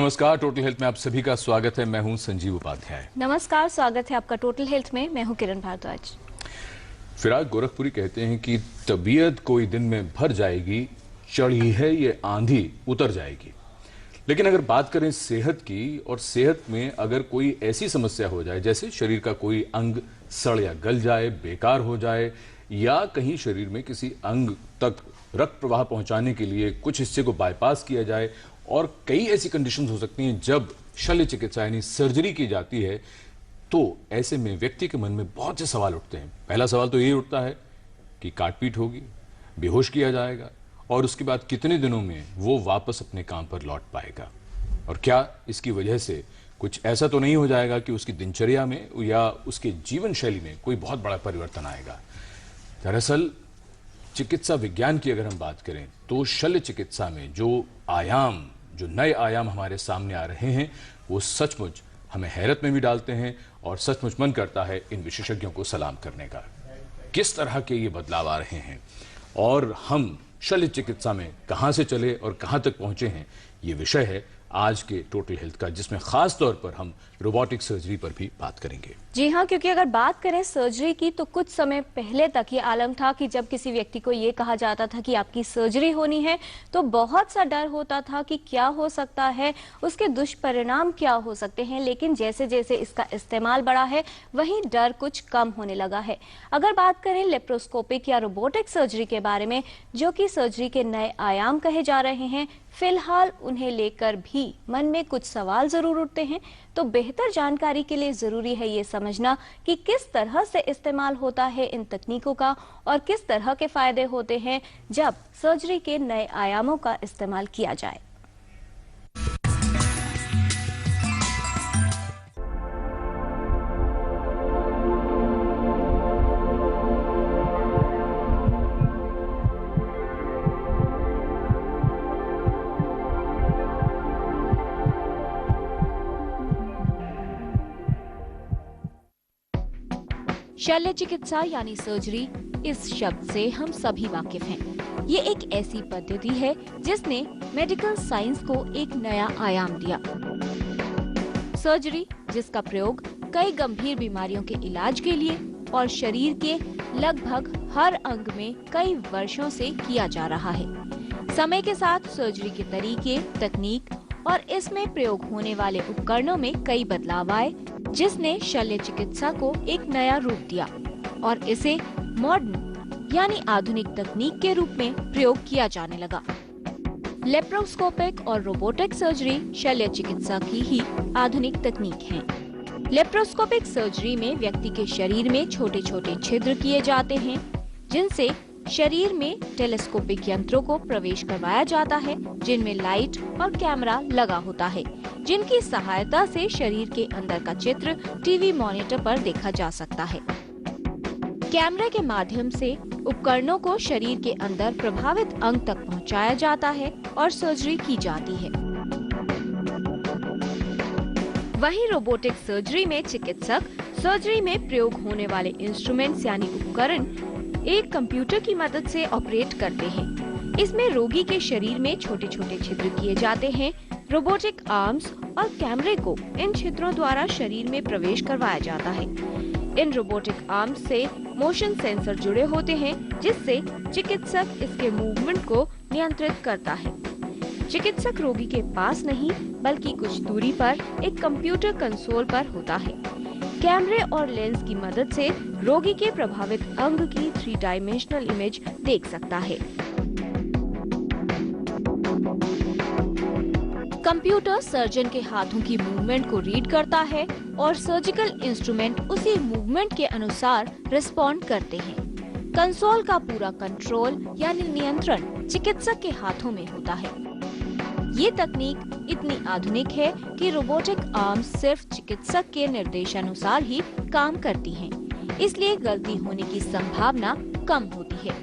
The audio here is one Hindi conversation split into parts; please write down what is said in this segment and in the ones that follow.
नमस्कार, टोटल हेल्थ में आप सभी का स्वागत है। मैं हूं संजीव उपाध्याय। नमस्कार, स्वागत है आपका टोटल हेल्थ में। मैं हूं किरण भारद्वाज। फिराक गोरखपुरी कहते हैं कि तबीयत कोई दिन में भर जाएगी, चढ़ी है ये आंधी उतर जाएगी। लेकिन अगर बात करें सेहत की, और सेहत में अगर कोई ऐसी समस्या हो जाए जैसे शरीर का कोई अंग सड़ या गल जाए, बेकार हो जाए, या कहीं शरीर में किसी अंग तक रक्त प्रवाह पहुंचाने के लिए कुछ हिस्से को बाईपास किया जाए, और कई ऐसी कंडीशंस हो सकती हैं जब शल्य चिकित्सा यानी सर्जरी की जाती है, तो ऐसे में व्यक्ति के मन में बहुत से सवाल उठते हैं। पहला सवाल तो ये उठता है कि काटपीट होगी, बेहोश किया जाएगा, और उसके बाद कितने दिनों में वो वापस अपने काम पर लौट पाएगा, और क्या इसकी वजह से कुछ ऐसा तो नहीं हो जाएगा कि उसकी दिनचर्या में या उसके जीवन शैली में कोई बहुत बड़ा परिवर्तन आएगा। दरअसल चिकित्सा विज्ञान की अगर हम बात करें तो शल्य चिकित्सा में जो नए आयाम हमारे सामने आ रहे हैं, वो सचमुच हमें हैरत में भी डालते हैं, और सचमुच मन करता है इन विशेषज्ञों को सलाम करने का। किस तरह के ये बदलाव आ रहे हैं और हम शल्य चिकित्सा में कहां से चले और कहां तक पहुंचे हैं, ये विषय है आज के टोटल हेल्थ का, जिसमें खास तौर पर हम रोबोटिक सर्जरी पर भी बात करेंगे। जी हाँ, क्योंकि अगर बात करें सर्जरी की तो कुछ समय पहले तक ये आलम था कि जब किसी व्यक्ति को ये कहा जाता था कि आपकी सर्जरी होनी है तो बहुत सा डर होता था कि क्या हो सकता है, उसके दुष्परिणाम क्या हो सकते हैं। लेकिन जैसे जैसे इसका इस्तेमाल बढ़ा है, वहीं डर कुछ कम होने लगा है। अगर बात करें लेप्रोस्कोपिक या रोबोटिक सर्जरी के बारे में, जो कि सर्जरी के नए आयाम कहे जा रहे हैं, फिलहाल उन्हें लेकर भी मन में कुछ सवाल जरूर उठते हैं। तो बेहतर जानकारी के लिए जरूरी है ये समझना कि किस तरह से इस्तेमाल होता है इन तकनीकों का, और किस तरह के फायदे होते हैं जब सर्जरी के नए आयामों का इस्तेमाल किया जाए। शल्य चिकित्सा यानी सर्जरी, इस शब्द से हम सभी वाकिफ हैं। ये एक ऐसी पद्धति है जिसने मेडिकल साइंस को एक नया आयाम दिया। सर्जरी, जिसका प्रयोग कई गंभीर बीमारियों के इलाज के लिए और शरीर के लगभग हर अंग में कई वर्षों से किया जा रहा है। समय के साथ सर्जरी के तरीके, तकनीक और इसमें प्रयोग होने वाले उपकरणों में कई बदलाव आए, जिसने शल्य चिकित्सा को एक नया रूप दिया और इसे मॉडर्न यानी आधुनिक तकनीक के रूप में प्रयोग किया जाने लगा। लेप्रोस्कोपिक और रोबोटिक सर्जरी शल्य चिकित्सा की ही आधुनिक तकनीक है। लेप्रोस्कोपिक सर्जरी में व्यक्ति के शरीर में छोटे छोटे छिद्र किए जाते हैं, जिनसे शरीर में टेलीस्कोपिक यंत्रों को प्रवेश करवाया जाता है, जिनमें लाइट और कैमरा लगा होता है, जिनकी सहायता से शरीर के अंदर का चित्र टीवी मॉनिटर पर देखा जा सकता है। कैमरे के माध्यम से उपकरणों को शरीर के अंदर प्रभावित अंग तक पहुंचाया जाता है और सर्जरी की जाती है। वहीं रोबोटिक सर्जरी में चिकित्सक सर्जरी में प्रयोग होने वाले इंस्ट्रूमेंट्स यानी उपकरण एक कंप्यूटर की मदद से ऑपरेट करते हैं। इसमें रोगी के शरीर में छोटे छोटे छिद्र किए जाते हैं। रोबोटिक आर्म्स और कैमरे को इन छिद्रों द्वारा शरीर में प्रवेश करवाया जाता है। इन रोबोटिक आर्म्स से मोशन सेंसर जुड़े होते हैं, जिससे चिकित्सक इसके मूवमेंट को नियंत्रित करता है। चिकित्सक रोगी के पास नहीं, बल्कि कुछ दूरी पर एक कंप्यूटर कंसोल पर होता है। कैमरे और लेंस की मदद से रोगी के प्रभावित अंग की 3 डायमेंशनल इमेज देख सकता है। कंप्यूटर सर्जन के हाथों की मूवमेंट को रीड करता है और सर्जिकल इंस्ट्रूमेंट उसी मूवमेंट के अनुसार रिस्पॉन्ड करते हैं। कंसोल का पूरा कंट्रोल यानी नियंत्रण चिकित्सक के हाथों में होता है। ये तकनीक इतनी आधुनिक है कि रोबोटिक आर्म्स सिर्फ चिकित्सक के निर्देशानुसार ही काम करती हैं, इसलिए गलती होने की संभावना कम होती है।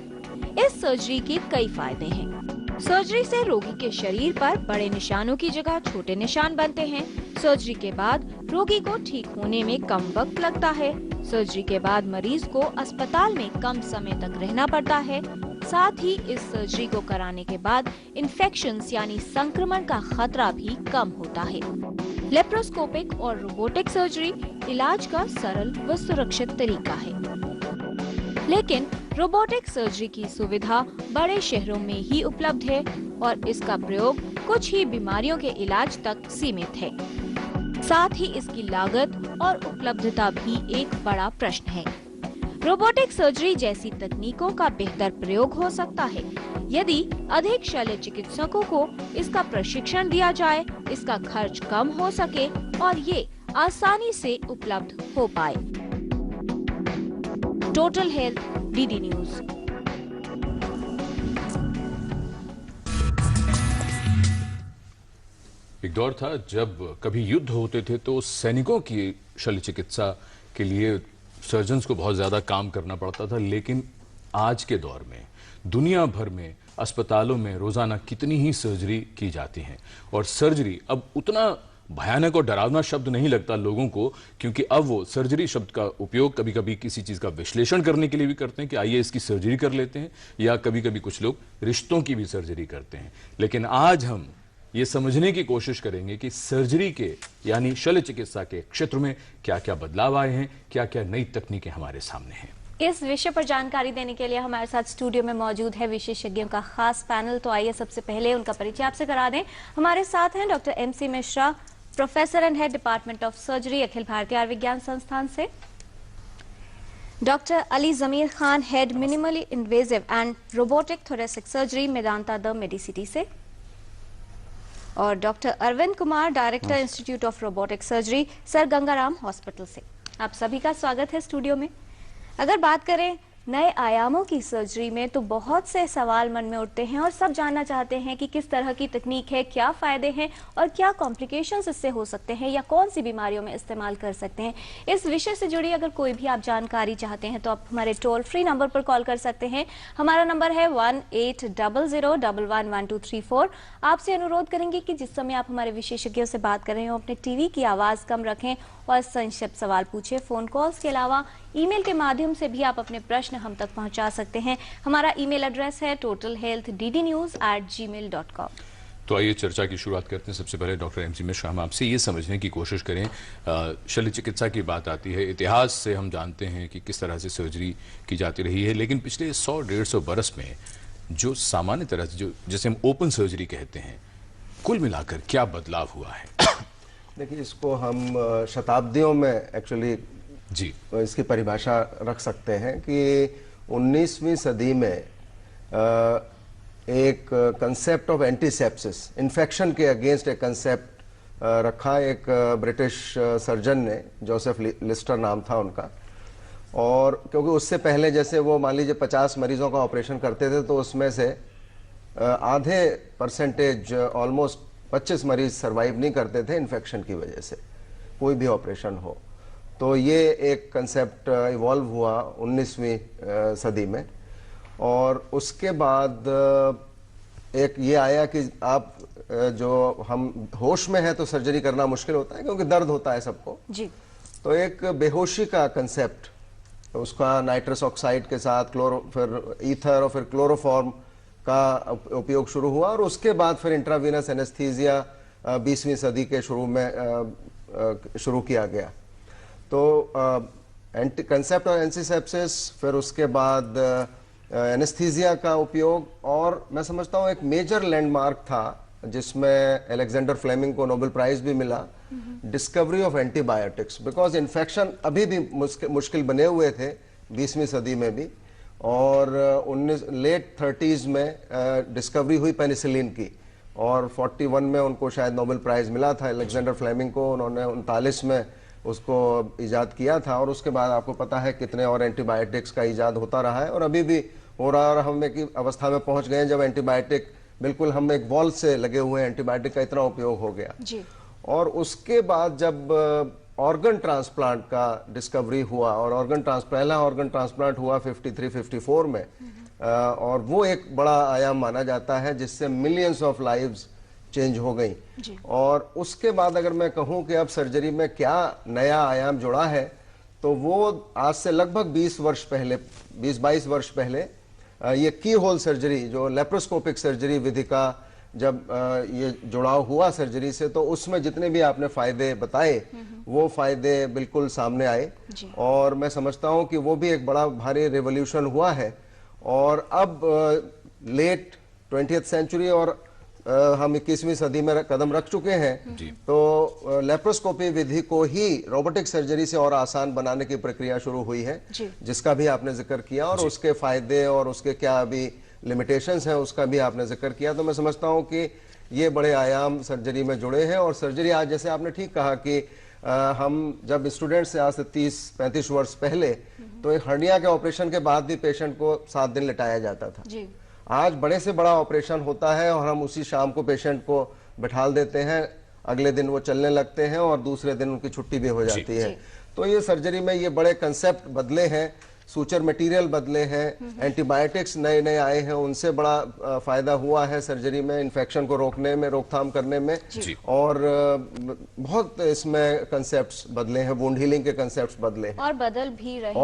इस सर्जरी के कई फायदे हैं। सर्जरी से रोगी के शरीर पर बड़े निशानों की जगह छोटे निशान बनते हैं। सर्जरी के बाद रोगी को ठीक होने में कम वक्त लगता है। सर्जरी के बाद मरीज को अस्पताल में कम समय तक रहना पड़ता है। साथ ही इस सर्जरी को कराने के बाद इन्फेक्शंस यानी संक्रमण का खतरा भी कम होता है। लेप्रोस्कोपिक और रोबोटिक सर्जरी इलाज का सरल व सुरक्षित तरीका है, लेकिन रोबोटिक सर्जरी की सुविधा बड़े शहरों में ही उपलब्ध है और इसका प्रयोग कुछ ही बीमारियों के इलाज तक सीमित है। साथ ही इसकी लागत और उपलब्धता भी एक बड़ा प्रश्न है। रोबोटिक सर्जरी जैसी तकनीकों का बेहतर प्रयोग हो सकता है यदि अधिक शल्य चिकित्सकों को इसका प्रशिक्षण दिया जाए, इसका खर्च कम हो सके और ये आसानी से उपलब्ध हो पाए। Total health, DD news. एक दौर था जब कभी युद्ध होते थे तो सैनिकों की शल्य चिकित्सा के लिए सर्जन्स को बहुत ज्यादा काम करना पड़ता था, लेकिन आज के दौर में दुनिया भर में अस्पतालों में रोजाना कितनी ही सर्जरी की जाती है और सर्जरी अब उतना भयानक और डरावना शब्द नहीं लगता लोगों को, क्योंकि अब वो सर्जरी शब्द का उपयोग कभी कभी किसी चीज का विश्लेषण करने के लिए भी करते हैं कि आइए इसकी सर्जरी कर लेते हैं, या कभी कभी कुछ लोग रिश्तों की भी सर्जरी करते हैं। लेकिन आज हम ये समझने की कोशिश करेंगे कि सर्जरी के यानी शल्य चिकित्सा के क्षेत्र में क्या क्या बदलाव आए हैं, क्या क्या नई तकनीकें हमारे सामने हैं। इस विषय पर जानकारी देने के लिए हमारे साथ स्टूडियो में मौजूद है विशेषज्ञों का खास पैनल। तो आइए सबसे पहले उनका परिचय आपसे करा दें। हमारे साथ हैं डॉक्टर MC मिश्रा, professor and head department of surgery, Akhil Bharatiya Ayurvigyan Sansthan से। Doctor Ali Zameer Khan, head minimally invasive and robotic thoracic surgery, Medanta the medicity से। और doctor Arvind Kumar, director institute of robotic surgery, sir Gangaram hospital से। आप सभी का स्वागत है स्टूडियो में। अगर बात करें नए आयामों की सर्जरी में तो बहुत से सवाल मन में उठते हैं और सब जानना चाहते हैं कि किस तरह की तकनीक है, क्या फायदे हैं और क्या कॉम्प्लिकेशंस इससे हो सकते हैं या कौन सी बीमारियों में इस्तेमाल कर सकते हैं। इस विषय से जुड़ी अगर कोई भी आप जानकारी चाहते हैं तो आप हमारे टोल फ्री नंबर पर कॉल कर सकते हैं। हमारा नंबर है 1800111234। आपसे अनुरोध करेंगे कि जिस समय आप हमारे विशेषज्ञों से बात कर रहे हो अपने टीवी की आवाज कम रखें और संक्षिप्त सवाल पूछे। फोन कॉल्स के अलावा ईमेल के माध्यम से भी आप अपने प्रश्न हम तक पहुंचा सकते हैं। हमारा ईमेल एड्रेस है totalhealthddnews@gmail.com। तो आइए चर्चा की शुरुआत करते हैं। सबसे पहले डॉक्टर MC मिश्रा, हम आपसे ये समझने की कोशिश करें, शल्य चिकित्सा की बात आती है, इतिहास से हम जानते हैं कि किस तरह से सर्जरी की जाती रही है, लेकिन पिछले 100-150 बरस में जो सामान्य तरह से जैसे हम ओपन सर्जरी कहते हैं, कुल मिलाकर क्या बदलाव हुआ है? देखिए, इसको हम शताब्दियों में एक्चुअली जी इसकी परिभाषा रख सकते हैं कि 19वीं सदी में एक कंसेप्ट ऑफ एंटीसेप्सिस, इन्फेक्शन के अगेंस्ट एक कंसेप्ट रखा एक ब्रिटिश सर्जन ने, जोसेफ लिस्टर नाम था उनका। और क्योंकि उससे पहले जैसे वो मान लीजिए 50 मरीजों का ऑपरेशन करते थे तो उसमें से आधे परसेंटेज, ऑलमोस्ट 25 मरीज सरवाइव नहीं करते थे इन्फेक्शन की वजह से, कोई भी ऑपरेशन हो। तो ये एक कंसेप्ट इवॉल्व हुआ 19वीं सदी में। और उसके बाद एक ये आया कि आप जो हम होश में हैं तो सर्जरी करना मुश्किल होता है क्योंकि दर्द होता है सबको जी। तो एक बेहोशी का कंसेप्ट, उसका नाइट्रस ऑक्साइड के साथ फिर ईथर और फिर क्लोरोफॉर्म का उपयोग शुरू हुआ। और उसके बाद फिर इंट्रावीनस एनेस्थीसिया 20वीं सदी के शुरू में शुरू किया गया। तो कंसेप्ट ऑफ एंटीसेप्सिस, फिर उसके बाद एनेस्थीसिया का उपयोग, और मैं समझता हूँ एक मेजर लैंडमार्क था जिसमें अलेक्जेंडर फ्लेमिंग को नोबेल प्राइज भी मिला, discovery of antibiotics. Because infection अभी भी मुश्किल बने हुए थे 20वीं सदी में भी। और लेट 30s में डिस्कवरी हुई पेनिसिलिन की और 41 में उनको शायद नोबेल प्राइज मिला था अलेक्जेंडर फ्लेमिंग को। उन्होंने 39 में उसको इजाद किया था। और उसके बाद आपको पता है कितने और एंटीबायोटिक्स का इजाद होता रहा है और अभी भी हो रहा है। और हम एक अवस्था में पहुंच गए हैं जब एंटीबायोटिक बिल्कुल हम एक वॉल से लगे हुए हैं, एंटीबायोटिक का इतना उपयोग हो गया जी। और उसके बाद जब ऑर्गन ट्रांसप्लांट का डिस्कवरी हुआ और पहला ऑर्गन ट्रांसप्लांट हुआ 53-54 में, और वो एक बड़ा आयाम माना जाता है जिससे मिलियंस ऑफ लाइव्स चेंज हो गई। और उसके बाद अगर मैं कहूं कि अब सर्जरी में क्या नया आयाम जुड़ा है, तो वो आज से लगभग 20 वर्ष पहले, 20-22 वर्ष पहले ये की होल सर्जरी, जो लेप्रोस्कोपिक सर्जरी विधि का जब ये जुड़ाव हुआ सर्जरी से, तो उसमें जितने भी आपने फायदे बताए वो फायदे बिल्कुल सामने आए और मैं समझता हूं कि वो भी एक बड़ा भारी रेवोल्यूशन हुआ है। और अब लेट 20th सेंचुरी और हम 21वीं सदी में कदम रख चुके हैं, तो लेप्रोस्कोपी विधि को ही रोबोटिक सर्जरी से और आसान बनाने की प्रक्रिया शुरू हुई है, जिसका भी आपने जिक्र किया और उसके फायदे और उसके क्या अभी लिमिटेशंस हैं उसका भी आपने जिक्र किया। तो मैं समझता हूं कि ये बड़े आयाम सर्जरी में जुड़े हैं। और सर्जरी आज, जैसे आपने ठीक कहा कि हम जब स्टूडेंट से आज से 30-35 वर्ष पहले, तो एक हर्निया के ऑपरेशन के बाद भी पेशेंट को 7 दिन लिटाया जाता था। आज बड़े से बड़ा ऑपरेशन होता है और हम उसी शाम को पेशेंट को बिठाल देते हैं, अगले दिन वो चलने लगते हैं और दूसरे दिन उनकी छुट्टी भी हो जाती है। तो ये सर्जरी में ये बड़े कंसेप्ट बदले हैं, सूचर मटेरियल बदले हैं, एंटीबायोटिक्स नए नए आए हैं, उनसे बड़ा फायदा हुआ है सर्जरी में, इन्फेक्शन को रोकने में, रोकथाम करने में। और बहुत इसमें कंसेप्ट्स बदले हैं, वुंड हीलिंग के कंसेप्ट्स बदले हैं और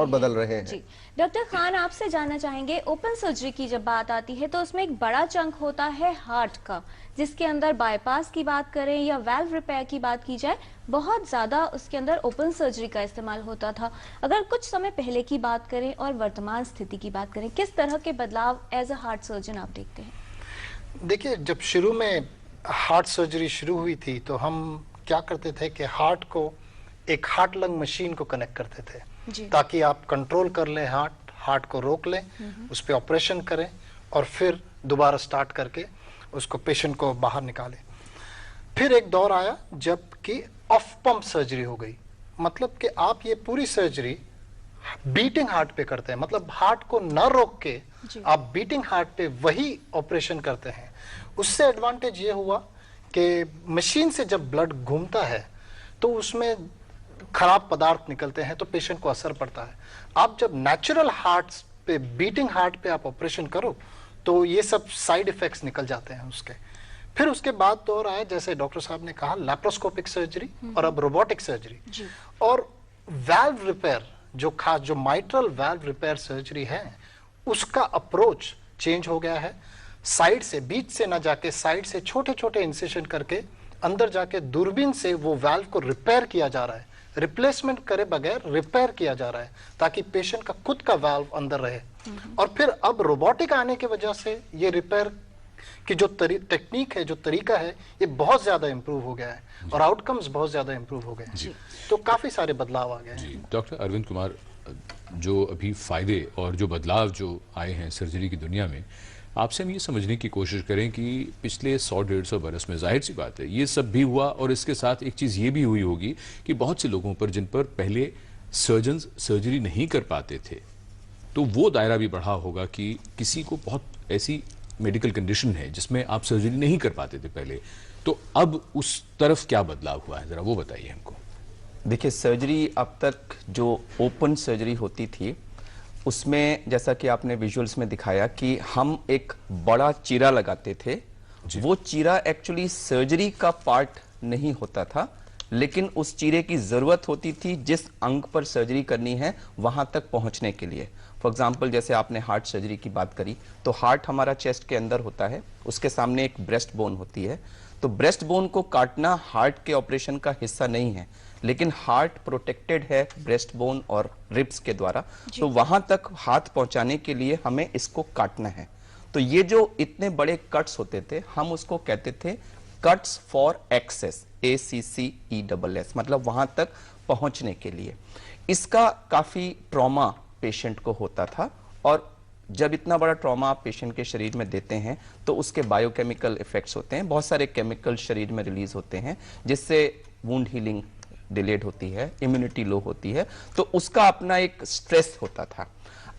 बदल रहे हैं। जी डॉक्टर खान, आपसे जानना चाहेंगे, ओपन सर्जरी की जब बात आती है तो उसमें एक बड़ा चंक होता है हार्ट का, जिसके अंदर बाईपास की बात करें या वाल्व रिपेयर की बात की जाए, बहुत ज्यादा उसके अंदर ओपन सर्जरी का इस्तेमाल होता था। अगर कुछ समय पहले की बात करें और वर्तमान स्थिति की बात करें, किस तरह के बदलाव एज अ हार्ट सर्जन आप देखते हैं? देखिए, जब शुरू में हार्ट सर्जरी शुरू हुई थी तो हम क्या करते थे कि हार्ट को एक हार्ट लंग मशीन को कनेक्ट करते थे, ताकि आप कंट्रोल कर लें हार्ट को रोक लें, उस पर ऑपरेशन करें और फिर दोबारा स्टार्ट करके उसको पेशेंट को बाहर निकालें। फिर एक दौर आया जब कि ऑफ पंप सर्जरी हो गई, मतलब कि आप ये पूरी सर्जरी बीटिंग हार्ट पे करते हैं, मतलब हार्ट को न रोक के आप बीटिंग हार्ट पे वही ऑपरेशन करते हैं। उससे एडवांटेज ये हुआ कि मशीन से जब ब्लड घूमता है तो उसमें खराब पदार्थ निकलते हैं, तो पेशेंट को असर पड़ता है। आप जब नेचुरल हार्ट पे, बीटिंग हार्ट पे आप ऑपरेशन करो तो ये सब साइड इफेक्ट्स निकल जाते हैं उसके। फिर उसके बाद दौर आया, जैसे डॉक्टर साहब ने कहा, लैप्रोस्कोपिक सर्जरी और अब रोबोटिक सर्जरी और वाल्व रिपेयर, जो माइट्रल वाल्व रिपेयर सर्जरी है, उसका अप्रोच चेंज हो गया है। साइड से, बीच से ना जाके साइड से छोटे छोटे इंसिशन करके अंदर जाके दूरबीन से वो वाल्व को रिपेयर किया जा रहा है, रिप्लेसमेंट करे बगैर रिपेयर किया जा रहा है, ताकि पेशेंट का खुद का वाल्व अंदर रहे। और फिर अब रोबोटिक आने की वजह से ये रिपेयर कि जो टेक्निक है, जो तरीका है, ये बहुत ज्यादा इंप्रूव हो गया है और आउटकम्स बहुत ज्यादा इंप्रूव हो गए हैं। तो काफी सारे बदलाव आ गए हैं। डॉक्टर अरविंद कुमार, जो अभी फायदे और जो बदलाव जो आए हैं सर्जरी की दुनिया में, आपसे हम ये समझने की कोशिश करें कि पिछले 100-150 बरस में जाहिर सी बात है ये सब भी हुआ, और इसके साथ एक चीज़ ये भी हुई होगी कि बहुत से लोगों पर, जिन पर पहले सर्जन सर्जरी नहीं कर पाते थे, तो वो दायरा भी बढ़ा होगा कि किसी को बहुत ऐसी मेडिकल कंडीशन है जिसमें आप सर्जरी नहीं कर पाते थे पहले, तो अब उस तरफ क्या बदलाव हुआ है, जरा वो बताइए हमको। देखिए, सर्जरी अब तक जो ओपन सर्जरी होती थी उसमें, जैसा कि आपने विजुअल्स में दिखाया कि हम एक बड़ा चीरा लगाते थे, वो चीरा एक्चुअली सर्जरी का पार्ट नहीं होता था, लेकिन उस चीरे की जरूरत होती थी जिस अंग पर सर्जरी करनी है वहां तक पहुंचने के लिए। फॉर एग्जाम्पल, जैसे आपने हार्ट सर्जरी की बात करी, तो हार्ट हमारा चेस्ट के अंदर होता है, उसके सामने एक ब्रेस्ट बोन होती है, तो ब्रेस्ट बोन को काटना हार्ट के ऑपरेशन का हिस्सा नहीं है, लेकिन हार्ट प्रोटेक्टेड है ब्रेस्ट बोन और रिब्स के द्वारा, तो वहां तक हाथ पहुंचाने के लिए हमें इसको काटना है। तो ये जो इतने बड़े कट्स होते थे, हम उसको कहते थे कट्स फॉर एक्सेस, ACCESS, मतलब वहां तक पहुंचने के लिए। इसका काफी ट्रॉमा पेशेंट को होता था, और जब इतना बड़ा ट्रॉमा आप पेशेंट के शरीर में देते हैं तो उसके बायोकेमिकल इफेक्ट्स होते हैं, बहुत सारे केमिकल शरीर में रिलीज होते हैं, जिससे वुंड हीलिंग डिलेड होती है, इम्यूनिटी लो होती है, तो उसका अपना एक स्ट्रेस होता था।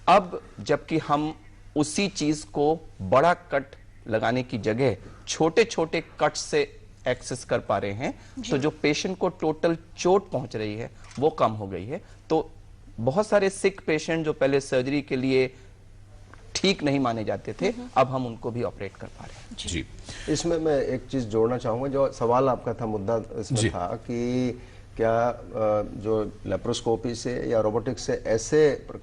अब जबकि हम उसी चीज को बड़ा कट लगाने की जगह छोटे छोटे कट से एक्सेस कर पा रहे हैं, तो जो पेशेंट को टोटल चोट पहुंच रही है वो कम हो गई है। तो बहुत सारे सिक पेशेंट जो पहले सर्जरी के लिए ठीक नहीं माने जाते थे, अब हम उनको भी ऑपरेट कर पा रहे हैं। जी, इसमें मैं एक चीज जोड़ना चाहूंगा, जो सवाल आपका था, मुद्दा इसमें था कि क्या जो लेप्रोस्कोपी से या रोबोटिक्स से ऐसे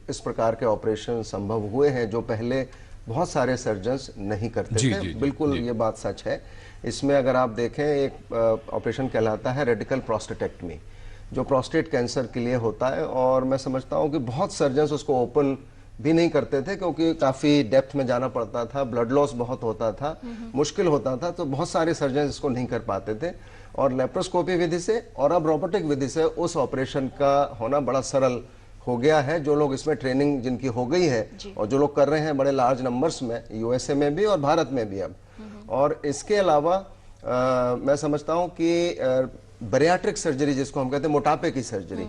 इस प्रकार के ऑपरेशन संभव हुए हैं जो पहले बहुत सारे सर्जन्स नहीं करते जी, थे। जी, बिल्कुल जी। ये बात सच है। इसमें अगर आप देखें, एक ऑपरेशन कहलाता है रेडिकल प्रोस्टेटेक्टमी, जो प्रोस्टेट कैंसर के लिए होता है, और मैं समझता हूँ कि बहुत सर्जन्स उसको ओपन भी नहीं करते थे क्योंकि काफ़ी डेप्थ में जाना पड़ता था, ब्लड लॉस बहुत होता था, मुश्किल होता था, तो बहुत सारे सर्जन इसको नहीं कर पाते थे। और लेप्रोस्कोपी विधि से और अब रोबोटिक विधि से उस ऑपरेशन का होना बड़ा सरल हो गया है। जो लोग इसमें ट्रेनिंग जिनकी हो गई है और जो लोग कर रहे हैं बड़े लार्ज नंबर्स में, यूएसए में भी और भारत में भी अब। और इसके अलावा मैं समझता हूँ कि बैरियाट्रिक सर्जरी जिसको हम कहते हैं, मोटापे की सर्जरी,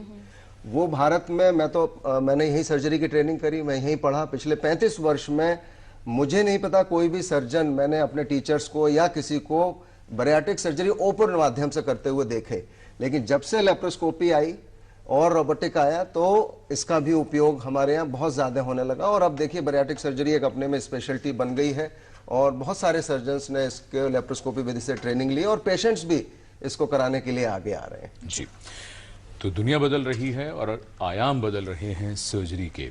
वो भारत में मैंने यही सर्जरी की ट्रेनिंग करी, मैं यही पढ़ा। पिछले 35 वर्ष में मुझे नहीं पता कोई भी सर्जन मैंने अपने टीचर्स को या किसी को बैरियाट्रिक सर्जरी ओपन माध्यम से करते हुए देखे। लेकिन जब से लेप्रोस्कोपी आई और रोबोटिक आया तो इसका भी उपयोग हमारे यहाँ बहुत ज़्यादा होने लगा। और अब देखिए बैरियाट्रिक सर्जरी एक अपने में स्पेशलिटी बन गई है और बहुत सारे सर्जन्स ने इसके लेप्रोस्कोपी विधि से ट्रेनिंग ली और पेशेंट्स भी इसको कराने के लिए आगे आ रहे हैं। जी, तो दुनिया बदल रही है और आयाम बदल रहे हैं सर्जरी के।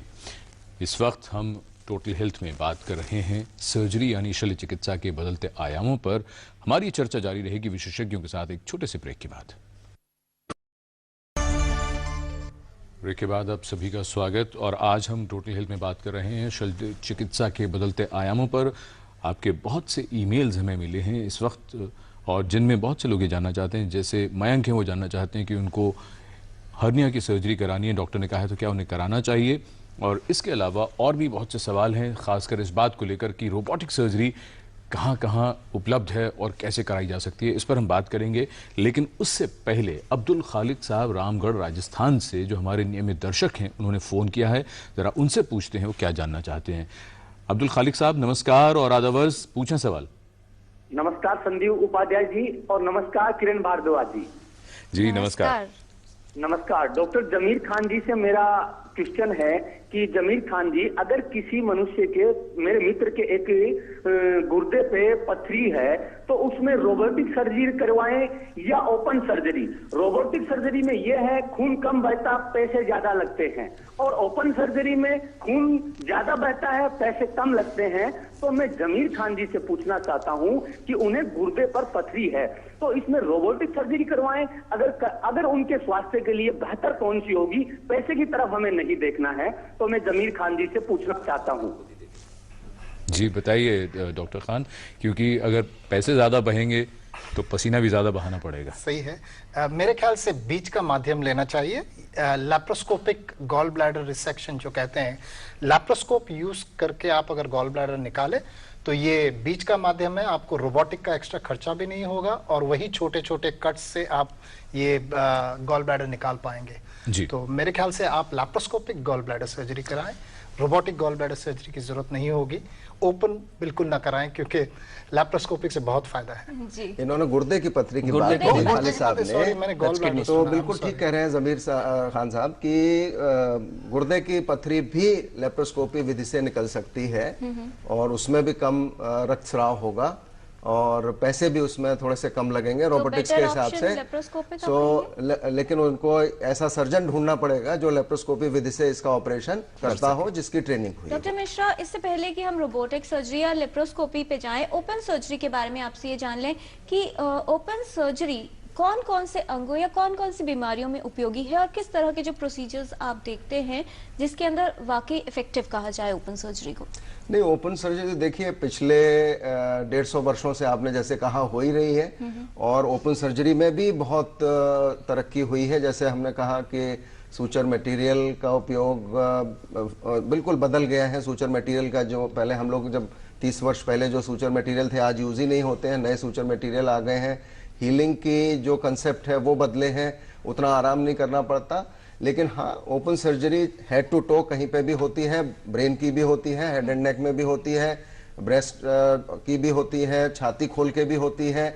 इस वक्त हम टोटल हेल्थ में बात कर रहे हैं सर्जरी यानी शल्य चिकित्सा के बदलते आयामों पर। हमारी चर्चा जारी रहेगी विशेषज्ञों के साथ एक छोटे से ब्रेक के बाद। ब्रेक के बाद आप सभी का स्वागत। और आज हम टोटल हेल्थ में बात कर रहे हैं शल्य चिकित्सा के बदलते आयामों पर। आपके बहुत से ईमेल्स हमें मिले हैं इस वक्त और जिनमें बहुत से लोग ये जानना चाहते हैं, जैसे मयंक हैं, वो जानना चाहते हैं कि उनको हर्निया की सर्जरी करानी है, डॉक्टर ने कहा है तो क्या उन्हें कराना चाहिए। और इसके अलावा और भी बहुत से सवाल हैं, खासकर इस बात को लेकर कि रोबोटिक सर्जरी कहाँ कहाँ उपलब्ध है और कैसे कराई जा सकती है, इस पर हम बात करेंगे। लेकिन उससे पहले अब्दुल खालिक साहब रामगढ़ राजस्थान से, जो हमारे नियमित दर्शक हैं, उन्होंने फ़ोन किया है। ज़रा उनसे पूछते हैं वो क्या जानना चाहते हैं। अब्दुल खालिक साहब नमस्कार और आदावर्स, पूछें सवाल। नमस्कार संदीप उपाध्याय जी और नमस्कार किरण भारद्वाज जी। जी नमस्कार। नमस्कार। डॉक्टर जमीर खान जी से मेरा क्वेश्चन है कि जमीर खान जी, अगर किसी मनुष्य के, मेरे मित्र के एक गुर्दे पे पथरी है तो उसमें रोबोटिक सर्जरी करवाएं या ओपन सर्जरी? रोबोटिक सर्जरी में यह है खून कम बहता, पैसे ज्यादा लगते हैं, और ओपन सर्जरी में खून ज्यादा बहता है, पैसे कम लगते हैं। तो मैं जमीर खान जी से पूछना चाहता हूं कि उन्हें गुर्दे पर पथरी है तो इसमें रोबोटिक सर्जरी करवाएं, अगर उनके स्वास्थ्य के लिए बेहतर कौन सी होगी? पैसे की तरफ हमें नहीं देखना है। तो मैं जमीर खान जी से पूछना चाहता हूं। जी बताइए डॉक्टर खान, क्योंकि अगर पैसे ज्यादा बहेंगे तो पसीना भी ज्यादा बहाना पड़ेगा। सही है। मेरे ख्याल से बीच का माध्यम लेना चाहिए। लैप्रोस्कोपिक गॉल ब्लैडर रिसेक्शन जो कहते हैं, लैप्रोस्कोप यूज करके आप अगर गॉल ब्लैडर निकाले तो ये बीच का माध्यम है। आपको रोबोटिक का एक्स्ट्रा खर्चा भी नहीं होगा और वही छोटे छोटे कट्स से आप ये गॉल ब्लैडर निकाल पाएंगे जी। तो मेरे ख्याल से आप लैप्रोस्कोपिक गॉल ब्लैडर सर्जरी कराएं, रोबोटिक गॉल ब्लैडर सर्जरी की जरूरत नहीं होगी। ओपन बिल्कुल ना कराएं क्योंकि लैप्रोस्कोपिक से बहुत फायदा है जी। इन्होंने गुर्दे की पथरी की बात की खालिद साहब ने, तो बिल्कुल ठीक कह रहे हैं जमीर खान साहब कि गुर्दे की पथरी भी लेप्रोस्कोपी विधि से निकल सकती है और उसमें भी कम रक्तस्राव होगा और पैसे भी उसमें थोड़े से कम लगेंगे रोबोटिक्स के हिसाब से। लेकिन उनको ऐसा सर्जन ढूंढना पड़ेगा जो लेप्रोस्कोपी विधि से इसका ऑपरेशन करता हो, जिसकी ट्रेनिंग हुई। डॉक्टर मिश्रा, इससे पहले कि हम रोबोटिक सर्जरी या लेप्रोस्कोपी पे जाएं, ओपन सर्जरी के बारे में आपसे ये जान लें कि ओपन सर्जरी कौन कौन से अंगों या कौन कौन सी बीमारियों में उपयोगी है और किस तरह के जो प्रोसीजर्स आप देखते हैं जिसके अंदर वाकई इफेक्टिव कहा जाए ओपन सर्जरी को? नहीं, ओपन सर्जरी देखिए पिछले 150 वर्षों से आपने जैसे कहा हो ही रही है और ओपन सर्जरी में भी बहुत तरक्की हुई है। जैसे हमने कहा कि सूचर मटेरियल का उपयोग बिल्कुल बदल गया है। सूचर मटेरियल का जो पहले हम लोग जब 30 वर्ष पहले जो सूचर मटेरियल थे आज यूज ही नहीं होते हैं, नए सूचर मटेरियल आ गए हैं। हीलिंग की जो कंसेप्ट है वो बदले हैं, उतना आराम नहीं करना पड़ता। लेकिन हाँ, open surgery head to toe कहीं पे भी होती है, ब्रेन की भी होती है, हेड एंड नेक में भी होती है, ब्रेस्ट की भी होती है, छाती खोल के भी होती है,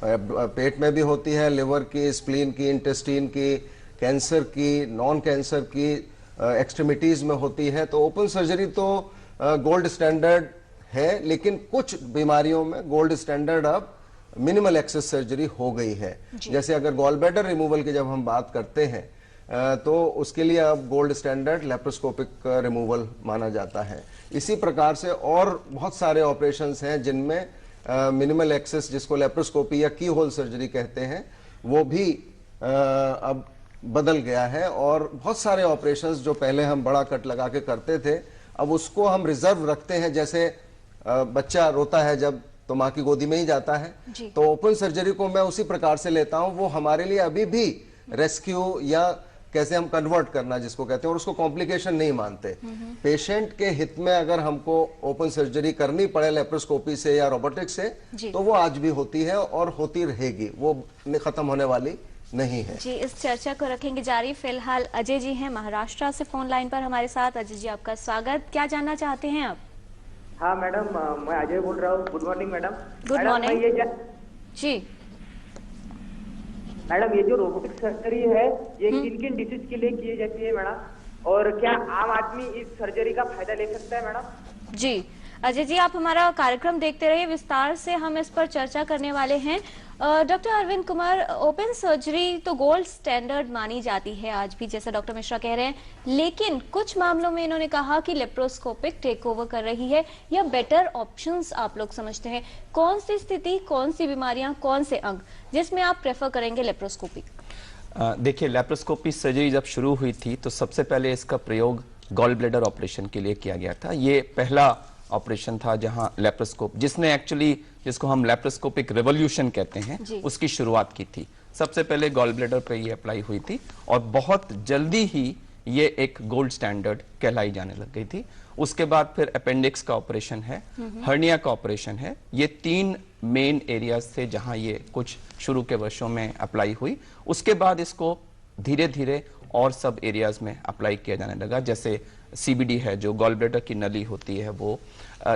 पेट में भी होती है, लिवर की, स्प्लीन की, इंटेस्टीन की, कैंसर की, नॉन कैंसर की, एक्सट्रीमिटीज में होती है। तो ओपन सर्जरी तो गोल्ड स्टैंडर्ड है, लेकिन कुछ बीमारियों में गोल्ड स्टैंडर्ड अब मिनिमल एक्सेस सर्जरी हो गई है। जैसे अगर गॉल ब्लैडर रिमूवल की जब हम बात करते हैं तो उसके लिए अब गोल्ड स्टैंडर्ड लेप्रोस्कोपिक रिमूवल माना जाता है। इसी प्रकार से और बहुत सारे ऑपरेशंस हैं जिनमें मिनिमल एक्सेस, जिसको लेप्रोस्कोपी या की होल सर्जरी कहते हैं, वो भी अब बदल गया है। और बहुत सारे ऑपरेशंस जो पहले हम बड़ा कट लगा के करते थे, अब उसको हम रिजर्व रखते हैं। जैसे बच्चा रोता है जब, तो माँ की गोदी में ही जाता है, तो ओपन सर्जरी को मैं उसी प्रकार से लेता हूं। वो हमारे लिए अभी भी रेस्क्यू या कैसे हम कन्वर्ट करना जिसको कहते हैं, और उसको कॉम्प्लिकेशन नहीं मानते। पेशेंट के हित में अगर हमको ओपन सर्जरी करनी पड़े लेप्रोस्कोपी से या रोबोटिक से, तो वो आज भी होती है और होती रहेगी, वो खत्म होने वाली नहीं है। जी, इस चर्चा को रखेंगे जारी। फिलहाल अजय जी हैं महाराष्ट्र से फोन लाइन पर हमारे साथ। अजय जी, आपका स्वागत। क्या जानना चाहते हैं आप? हाँ मैडम, मैं अजय बोल रहा हूँ। Good morning madam. Good morning ji. Madam, ये जो रोबोटिक सर्जरी है ये किन किन डिसीज के लिए की जाती है मैडम, और क्या आम आदमी इस सर्जरी का फायदा ले सकता है मैडम? जी अजय जी, आप हमारा कार्यक्रम देखते रहिए, विस्तार से हम इस पर चर्चा करने वाले हैं। Doctor Arvind Kumar, open surgery तो गोल्ड स्टैंडर्ड मानी जाती है आज भी, जैसा डॉक्टर मिश्रा कह रहे हैं, लेकिन कुछ मामलों में इन्होंने कहा कि लेप्रोस्कोपिक टेक ओवर कर रही है या बेटर ऑप्शंस आप लोग समझते हैं। कौन सी स्थिति, कौन सी बीमारियां, कौन से अंग जिसमें आप प्रेफर करेंगे लेप्रोस्कोपिक? देखिए, लेप्रोस्कोपी सर्जरी जब शुरू हुई थी तो सबसे पहले इसका प्रयोग गॉल ब्लैडर ऑपरेशन के लिए किया गया था। ये पहला ऑपरेशन था जहां लेप्रोस्कोप, जिसने एक्चुअली, जिसको हम लेप्रोस्कोपिक रेवोल्यूशन कहते हैं, उसकी शुरुआत की थी। सबसे पहले गॉल ब्लैडर पे ये अप्लाई हुई थी और बहुत जल्दी ही ये एक गोल्ड स्टैंडर्ड कहलाई जाने लग गई थी। उसके बाद फिर अपेंडिक्स का ऑपरेशन है, हर्निया का ऑपरेशन है। ये 3 मेन एरियाज थे जहां ये कुछ शुरू के वर्षों में अप्लाई हुई। उसके बाद इसको धीरे धीरे और सब एरियाज में अप्लाई किया जाने लगा। जैसे सीबीडी है, जो गॉल ब्लैडर की नली होती है, वो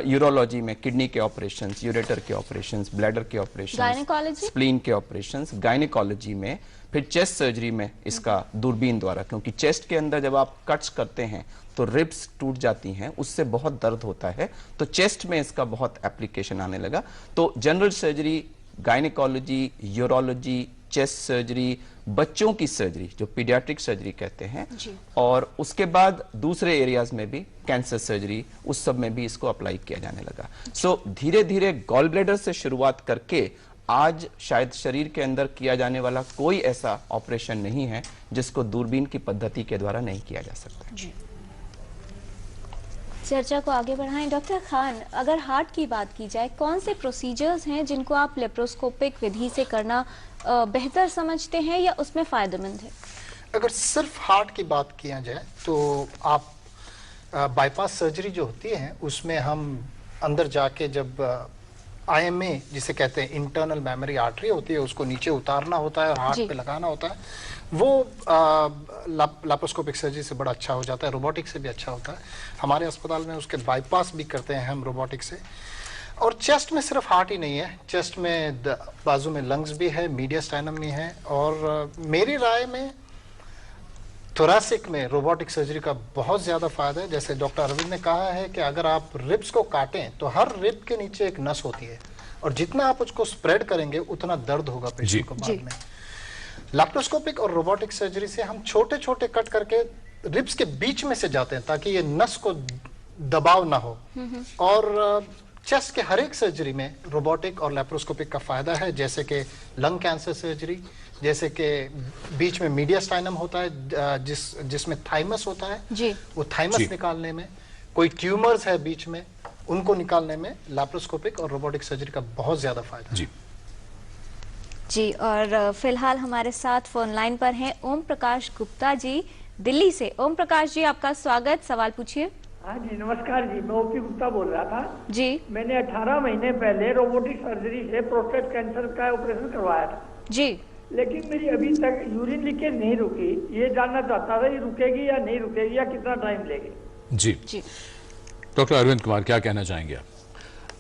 यूरोलॉजी में किडनी के ऑपरेशंस, यूरेटर के ऑपरेशंस, ब्लैडर के ऑपरेशंस, स्प्लीन के ऑपरेशंस, गायनेकोलॉजी में, फिर चेस्ट सर्जरी में इसका दूरबीन द्वारा, क्योंकि चेस्ट के अंदर जब आप कट्स करते हैं तो रिब्स टूट जाती हैं, उससे बहुत दर्द होता है, तो चेस्ट में इसका बहुत एप्लीकेशन आने लगा। तो general surgery, gynaecology, urology, chest surgery, बच्चों की सर्जरी जो पीडियाट्रिक सर्जरी कहते हैं, और उसके बाद दूसरे एरियाज में भी कैंसर सर्जरी, उस सब में भी इसको अप्लाई किया जाने लगा। सो धीरे धीरे गॉल ब्लैडर से शुरुआत करके आज शायद शरीर के अंदर किया जाने वाला कोई ऐसा ऑपरेशन नहीं है जिसको दूरबीन की पद्धति के द्वारा नहीं किया जा सकता। चर्चा को आगे बढ़ाएं। डॉक्टर खान, अगर हार्ट की बात की जाए, कौन से प्रोसीजर्स हैं जिनको आप लेप्रोस्कोपिक विधि से करना बेहतर समझते हैं या उसमें फायदेमंद है? अगर सिर्फ हार्ट की बात किया जाए तो आप बाईपास सर्जरी जो होती है उसमें हम अंदर जाके जब IMA जिसे कहते हैं इंटरनल मेमोरी आर्टरी होती है, उसको नीचे उतारना होता है और हार्ट पे लगाना होता है, वो लेप्रोस्कोपिक सर्जरी से बड़ा अच्छा हो जाता है, रोबोटिक से भी अच्छा होता है। हमारे अस्पताल में उसके बाईपास भी करते हैं हम रोबोटिक से। और चेस्ट में सिर्फ हार्ट ही नहीं है, चेस्ट में बाजू में लंग्स भी है, मीडियस्टाइनम भी है, और मेरी राय में थोरैसिक में रोबोटिक सर्जरी का बहुत ज्यादा फायदा है। जैसे डॉक्टर अरविंद ने कहा है कि अगर आप रिब्स को काटें तो हर रिब के नीचे एक नस होती है, और जितना आप उसको स्प्रेड करेंगे उतना दर्द होगा पेशेंट को बाद में। लैप्रोस्कोपिक और रोबोटिक सर्जरी से हम छोटे छोटे कट करके रिब्स के बीच में से जाते हैं ताकि ये नस को दबाव ना हो। और चेस्ट के हर एक सर्जरी में रोबोटिक और लैप्रोस्कोपिक का फायदा है, जैसे कि लंग कैंसर सर्जरी, जैसे कि बीच में मीडियस्टाइनम होता है जिसमें थाइमस होता है, वो थाइमस निकालने में, कोई ट्यूमर्स है बीच में, उनको निकालने में लैप्रोस्कोपिक और रोबोटिक सर्जरी का बहुत ज्यादा फायदा है। जी, और फिलहाल हमारे साथ फोन लाइन पर हैं ओम प्रकाश गुप्ता जी दिल्ली से। ओम प्रकाश जी, आपका स्वागत, सवाल पूछिए। हाँ जी, नमस्कार जी, मैं ओपी गुप्ता बोल रहा था जी। मैंने 18 महीने पहले रोबोटिक सर्जरी से प्रोस्टेट कैंसर का ऑपरेशन करवाया था जी, लेकिन मेरी अभी तक यूरिन लीकेज नहीं रुकी। ये जानना चाहता था, ये रुकेगी या नहीं रुकेगी या कितना टाइम लेगी? जी डॉक्टर अरविंद कुमार, क्या कहना चाहेंगे आप?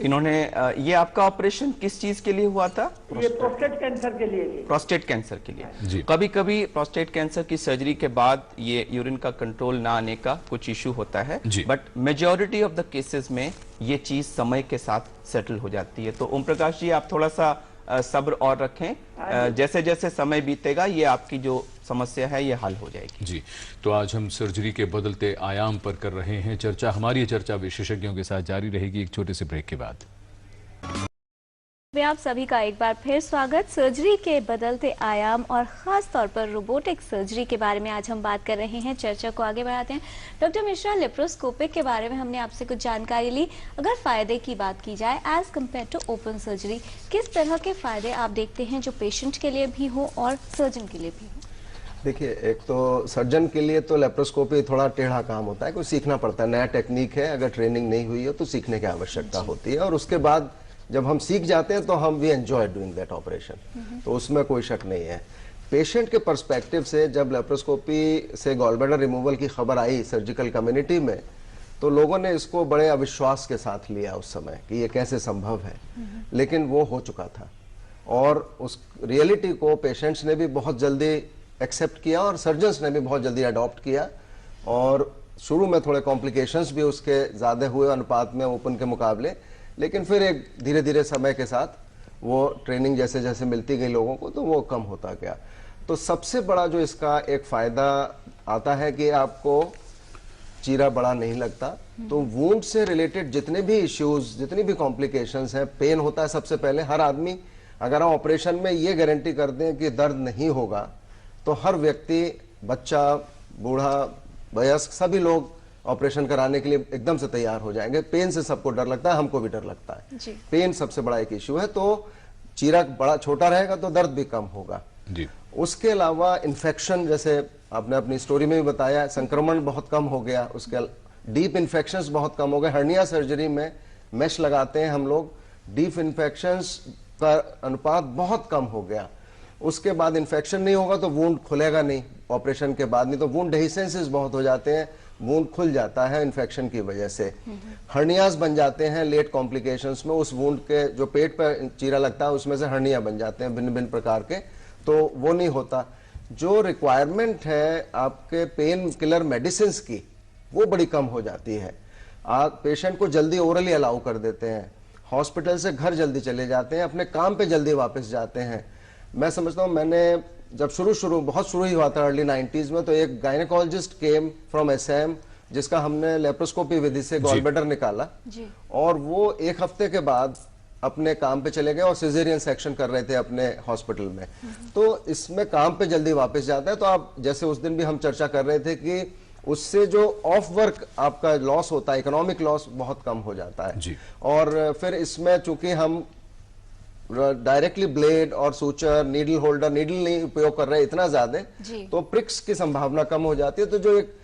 इन्होंने ये आपका ऑपरेशन किस चीज के लिए हुआ था? ये प्रोस्टेट कैंसर के लिए। प्रोस्टेट कैंसर के लिए। कभी कभी प्रोस्टेट कैंसर की सर्जरी के बाद ये यूरिन का कंट्रोल ना आने का कुछ इशू होता है, but majority of the cases में ये चीज समय के साथ सेटल हो जाती है। तो ओम प्रकाश जी, आप थोड़ा सा सब्र और रखें, जैसे जैसे समय बीतेगा ये आपकी जो समस्या है ये हल हो जाएगी। जी, तो आज हम सर्जरी के बदलते आयाम पर कर रहे हैं चर्चा। हमारी चर्चा विशेषज्ञों के साथ जारी रहेगी एक छोटे से ब्रेक के बाद। आप सभी का एक बार फिर स्वागत। सर्जरी के बदलते आयाम और खास तौर पर रोबोटिक सर्जरी के बारे में आज हम बात कर रहे हैं। चर्चा को आगे बढ़ाते हैं। डॉक्टर मिश्रा, लेप्रोस्कोपिक के बारे में हमने आपसे कुछ जानकारी ली। अगर फायदे की बात की जाए as compare to open surgery, किस तरह के फायदे आप देखते हैं जो पेशेंट के लिए भी हो और सर्जन के लिए भी हो? देखिए, एक तो सर्जन के लिए तो लेप्रोस्कोपी थोड़ा टेढ़ा काम होता है, कुछ सीखना पड़ता है, नया टेक्निक है, अगर ट्रेनिंग नहीं हुई हो तो सीखने की आवश्यकता होती है। और उसके बाद जब हम सीख जाते हैं तो हम we enjoy doing that operation, तो उसमें कोई शक नहीं है। पेशेंट के पर्सपेक्टिव से जब लेप्रोस्कोपी से गॉलब्लैडर रिमूवल की खबर आई सर्जिकल कम्युनिटी में, तो लोगों ने इसको बड़े अविश्वास के साथ लिया उस समय कि ये कैसे संभव है, लेकिन वो हो चुका था। और उस रियलिटी को पेशेंट्स ने भी बहुत जल्दी एक्सेप्ट किया और सर्जन्स ने भी बहुत जल्दी अडॉप्ट किया। और शुरू में थोड़े कॉम्प्लिकेशंस भी उसके ज़्यादा हुए अनुपात में ओपन के मुकाबले, लेकिन फिर एक धीरे धीरे समय के साथ वो ट्रेनिंग जैसे जैसे मिलती गई लोगों को तो वो कम होता गया। तो सबसे बड़ा जो इसका एक फ़ायदा आता है कि आपको चीरा बड़ा नहीं लगता। तो वुंड से रिलेटेड जितने भी इश्यूज, जितनी भी कॉम्प्लिकेशंस हैं, पेन होता है सबसे पहले। हर आदमी, अगर हम ऑपरेशन में ये गारंटी कर दें कि दर्द नहीं होगा, तो हर व्यक्ति, बच्चा, बूढ़ा, वयस्क, सभी लोग ऑपरेशन कराने के लिए एकदम से तैयार हो जाएंगे। पेन से सबको डर लगता है, हमको भी डर लगता है जी। पेन सबसे बड़ा एक इश्यू है। तो चीरा बड़ा छोटा रहेगा तो दर्द भी कम होगा जी। उसके अलावा इन्फेक्शन, जैसे आपने अपनी स्टोरी में भी बताया, संक्रमण बहुत कम हो गया, उसके डीप इन्फेक्शंस बहुत कम हो गए। हर्निया सर्जरी में मेश लगाते हैं हम लोग, डीप इन्फेक्शंस का अनुपात बहुत कम हो गया। उसके बाद इन्फेक्शन नहीं होगा तो वुंड खुलेगा नहीं ऑपरेशन के बाद, नहीं तो वुंड डेहिसेंसेस बहुत हो जाते हैं, वुंड खुल जाता है इन्फेक्शन की वजह से। हर्नियाज बन जाते हैं लेट कॉम्प्लिकेशंस में, उस वुंड के जो पेट पर चीरा लगता है उसमें से हर्निया बन जाते हैं भिन्न भिन्न प्रकार के, तो वो नहीं होता। जो रिक्वायरमेंट है आपके पेन किलर मेडिसिन की, वो बड़ी कम हो जाती है। आप पेशेंट को जल्दी ओरली अलाउ कर देते हैं, हॉस्पिटल से घर जल्दी चले जाते हैं, अपने काम पे जल्दी वापस जाते हैं। मैं समझता हूँ, मैंने जब बहुत शुरू ही हुआ था अर्ली 90s में, तो एक गायनेकोलॉजिस्ट केम फ्रॉम एसएम, जिसका हमने लेप्रोस्कोपी विधि से गॉलब्लैडर निकाला जी। और वो एक हफ्ते के बाद अपने काम पे चले गए और सिजेरियन सेक्शन कर रहे थे अपने हॉस्पिटल में। तो इसमें काम पे जल्दी वापस जाता है। तो आप जैसे उस दिन भी हम चर्चा कर रहे थे कि उससे जो ऑफ वर्क आपका लॉस होता है, इकोनॉमिक लॉस बहुत कम हो जाता है जी। और फिर इसमें चूंकि हम डायरेक्टली ब्लेड और सूचर, नीडल होल्डर, नीडल नहीं उपयोग कर रहे इतना ज्यादा, तो प्रिक्स की संभावना कम हो जाती है। तो जो एक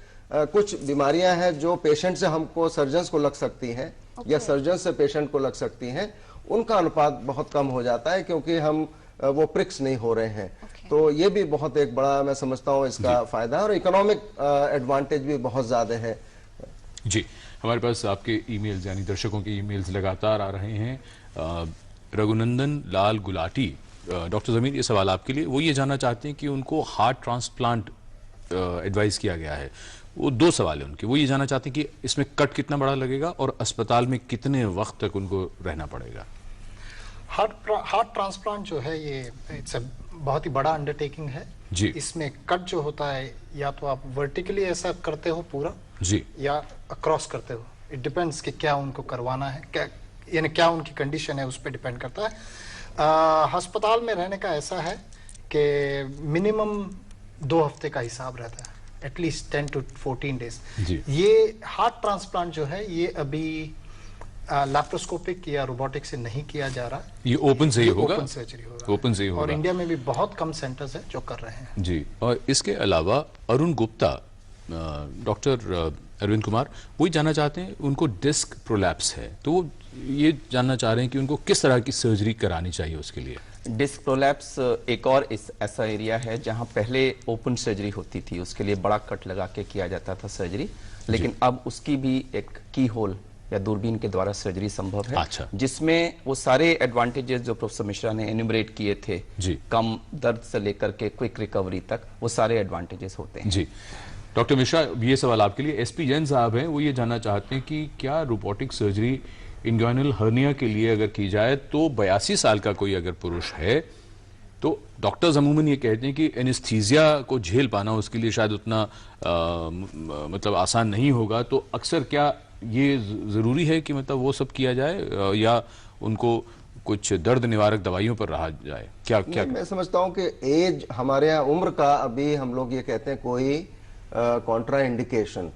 कुछ बीमारियां हैं जो पेशेंट से हमको सर्जन्स को लग सकती हैं या सर्जन से पेशेंट को लग सकती हैं, उनका अनुपात बहुत कम हो जाता है क्योंकि हम वो प्रिक्स नहीं हो रहे हैं। तो ये भी बहुत एक बड़ा, मैं समझता हूँ, इसका फायदा है। और इकोनॉमिक एडवांटेज भी बहुत ज्यादा है जी। हमारे पास आपके ईमेल्स, यानी दर्शकों के ईमेल्स लगातार आ रहे हैं। रघुनंदन लाल गुलाटी, डॉक्टर जमीर, ये सवाल आपके लिए। वो ये जानना चाहते हैं कि उनको हार्ट ट्रांसप्लांट एडवाइस किया गया है। वो दो सवाल है उनके। वो ये जानना चाहते हैं कि इसमें कट कितना बड़ा लगेगा और अस्पताल में कितने वक्त तक उनको रहना पड़ेगा। हार्ट ट्रांसप्लांट जो है ये इट्स बहुत ही बड़ा अंडरटेकिंग है जी। इसमें कट जो होता है, या तो आप वर्टिकली ऐसा करते हो पूरा जी, या अक्रॉस करते हो। इट डिपेंड्स कि क्या उनको करवाना है, यानी क्या उनकी कंडीशन है, उस पर डिपेंड करता है। अस्पताल में रहने का ऐसा है कि मिनिमम 2 हफ्ते का हिसाब रहता है, एटलीस्ट 10 to 14 डेज। ये हार्ट ट्रांसप्लांट जो है ये अभी लैप्रोस्कोपिक या रोबोटिक से नहीं किया जा रहा, ये ओपन से ही होगा, ओपन सर्जरी होगा, ओपन से ही होगा। और इंडिया में भी बहुत कम सेंटर्स हैं जो कर रहे हैं जी। और इसके अलावा अरुण गुप्ता, डॉक्टर अरविंद कुमार, वही जानना चाहते हैं, उनको डिस्क प्रोलैप्स है, तो वो ये जानना चाह रहे हैं कि उनको किस तरह की सर्जरी करानी चाहिए उसके लिए। डिस्क प्रोलैप्स एक और ऐसा एरिया है जहां पहले ओपन सर्जरी होती थी, उसके लिए बड़ा कट लगा के किया जाता था सर्जरी, लेकिन अब उसकी भी एक की होल या दूरबीन के द्वारा सर्जरी संभव है। अच्छा। जिसमें वो सारे एडवांटेजेस जो प्रोफेसर मिश्रा ने एन्यूमरेट किए थे जी, कम दर्द से लेकर के क्विक रिकवरी तक, वो सारे एडवांटेजेस होते हैं जी। डॉक्टर मिश्रा, ये सवाल आपके लिए। एसपी जैन साहब हैं, वो ये जानना चाहते हैं कि क्या रोबोटिक सर्जरी इंग्वाइनल हर्निया के लिए अगर की जाए तो 82 साल का कोई अगर पुरुष है तो डॉक्टर्स अमूमन ये कहते हैं कि एनेस्थीसिया को झेल पाना उसके लिए शायद उतना मतलब आसान नहीं होगा, तो अक्सर क्या ये ज़रूरी है कि मतलब वो सब किया जाए या उनको कुछ दर्द निवारक दवाइयों पर रहा जाए? क्या क्या मैं समझता हूं कि एज हमारे यहाँ उम्र का अभी हम लोग ये कहते हैं कोई कॉन्ट्रा इंडिकेशन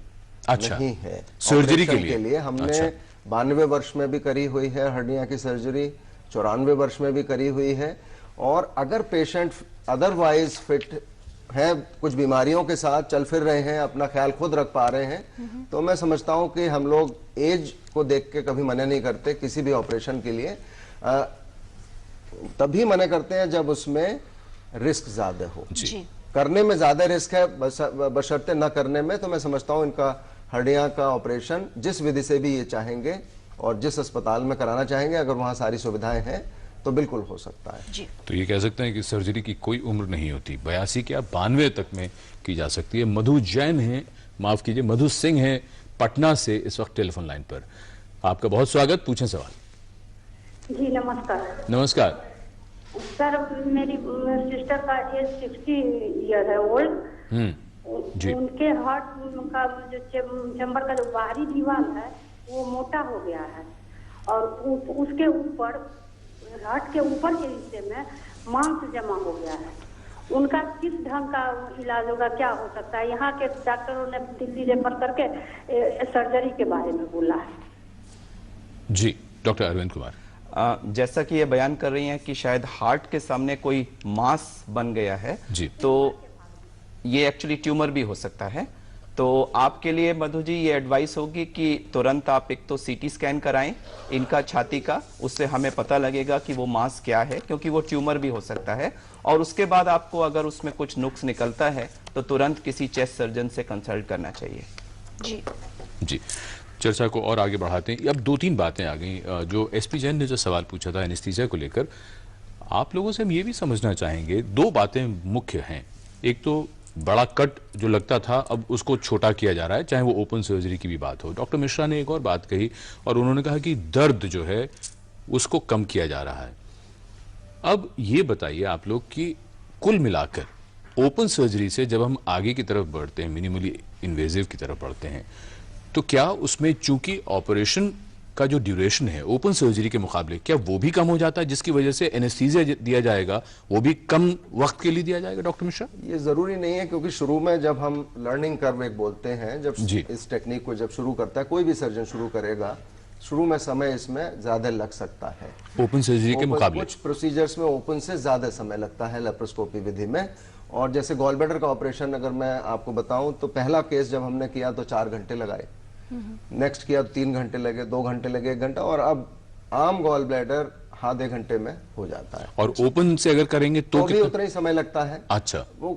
नहीं है सर्जरी के लिए। हमने 92 वर्ष में भी करी हुई है हड्डियां की सर्जरी, 94 वर्ष में भी करी हुई है, और अगर पेशेंट अदरवाइज फिट है, कुछ बीमारियों के साथ चल फिर रहे हैं, अपना ख्याल खुद रख पा रहे हैं, तो मैं समझता हूं कि हम लोग एज को देख के कभी मना नहीं करते किसी भी ऑपरेशन के लिए। तभी मना करते हैं जब उसमें रिस्क ज्यादा हो। जी। करने में ज्यादा रिस्क है बशर्ते न करने में, तो मैं समझता हूं इनका हड्डियां का ऑपरेशन जिस विधि से भी ये चाहेंगे और जिस अस्पताल में कराना चाहेंगे, अगर वहां सारी सुविधाएं हैं तो बिल्कुल हो सकता है। जी। तो ये कह सकते हैं कि सर्जरी की कोई उम्र नहीं होती, 82 क्या 92 तक में की जा सकती है। मधु जैन है, माफ कीजिए मधु सिंह है पटना से इस वक्त टेलीफोन लाइन पर। आपका बहुत स्वागत, पूछें सवाल। जी नमस्कार। नमस्कार सर, मेरी सिस्टर का एज 60 ईयर है ओल्ड। जी। उनके हार्ट का जो चैम्बर का जो बाहरी दीवार है वो मोटा हो गया है, और उसके ऊपर हार्ट के ऊपर के हिस्से में मांस जमा हो गया है। उनका किस ढंग का इलाज होगा, क्या हो सकता है? यहाँ के डॉक्टरों ने दिल्ली रेफर करके सर्जरी के बारे में बोला है। जी डॉक्टर अरविंद कुमार। जैसा कि ये बयान कर रही हैं कि शायद हार्ट के सामने कोई मांस बन गया है जी। तो ये एक्चुअली ट्यूमर भी हो सकता है। तो आपके लिए मधु जी ये एडवाइस होगी कि तुरंत आप एक तो सीटी स्कैन कराएं इनका छाती का, उससे हमें पता लगेगा कि वो मांस क्या है, क्योंकि वो ट्यूमर भी हो सकता है। और उसके बाद आपको अगर उसमें कुछ नुक्स निकलता है तो तुरंत किसी चेस्ट सर्जन से कंसल्ट करना चाहिए। जी जी, चर्चा को और आगे बढ़ाते हैं। अब 2-3 बातें आ गई। जो एसपी जैन ने जो सवाल पूछा था एनेस्थीसिया को लेकर, आप लोगों से हम ये भी समझना चाहेंगे, 2 बातें मुख्य हैं। एक तो बड़ा कट जो लगता था अब उसको छोटा किया जा रहा है, चाहे वो ओपन सर्जरी की भी बात हो। डॉक्टर मिश्रा ने एक और बात कही और उन्होंने कहा कि दर्द जो है उसको कम किया जा रहा है। अब ये बताइए आप लोग कि कुल मिलाकर ओपन सर्जरी से जब हम आगे की तरफ बढ़ते हैं, मिनिमली इन्वेजिव की तरफ बढ़ते हैं, तो क्या उसमें चूंकि ऑपरेशन का जो ड्यूरेशन है ओपन सर्जरी के मुकाबले, क्या वो भी कम हो जाता है, जिसकी वजह से एनेस्थीसिया दिया जाएगा वो भी कम वक्त के लिए दिया जाएगा? डॉक्टर मिश्रा, ये जरूरी नहीं है, क्योंकि शुरू में जब हम लर्निंग कर्व एक बोलते हैं, जब इस टेक्निक को जब शुरू करता है कोई भी सर्जन शुरू करेगा, शुरू में समय इसमें ज्यादा लग सकता है ओपन सर्जरी के मुकाबले। कुछ प्रोसीजर्स में ओपन से ज्यादा समय लगता है लेप्रोस्कोपी विधि में। और जैसे गॉल ब्लैडर का ऑपरेशन अगर मैं आपको बताऊं, तो पहला केस जब हमने किया तो 4 घंटे लगाए, नेक्स्ट किया तो 3 घंटे लगे, 2 घंटे लगे, 1 घंटा, और अब आम गॉल ब्लैडर आधे घंटे में हो जाता है। और ओपन से अगर करेंगे तो भी उतना ही समय लगता है। अच्छा, वो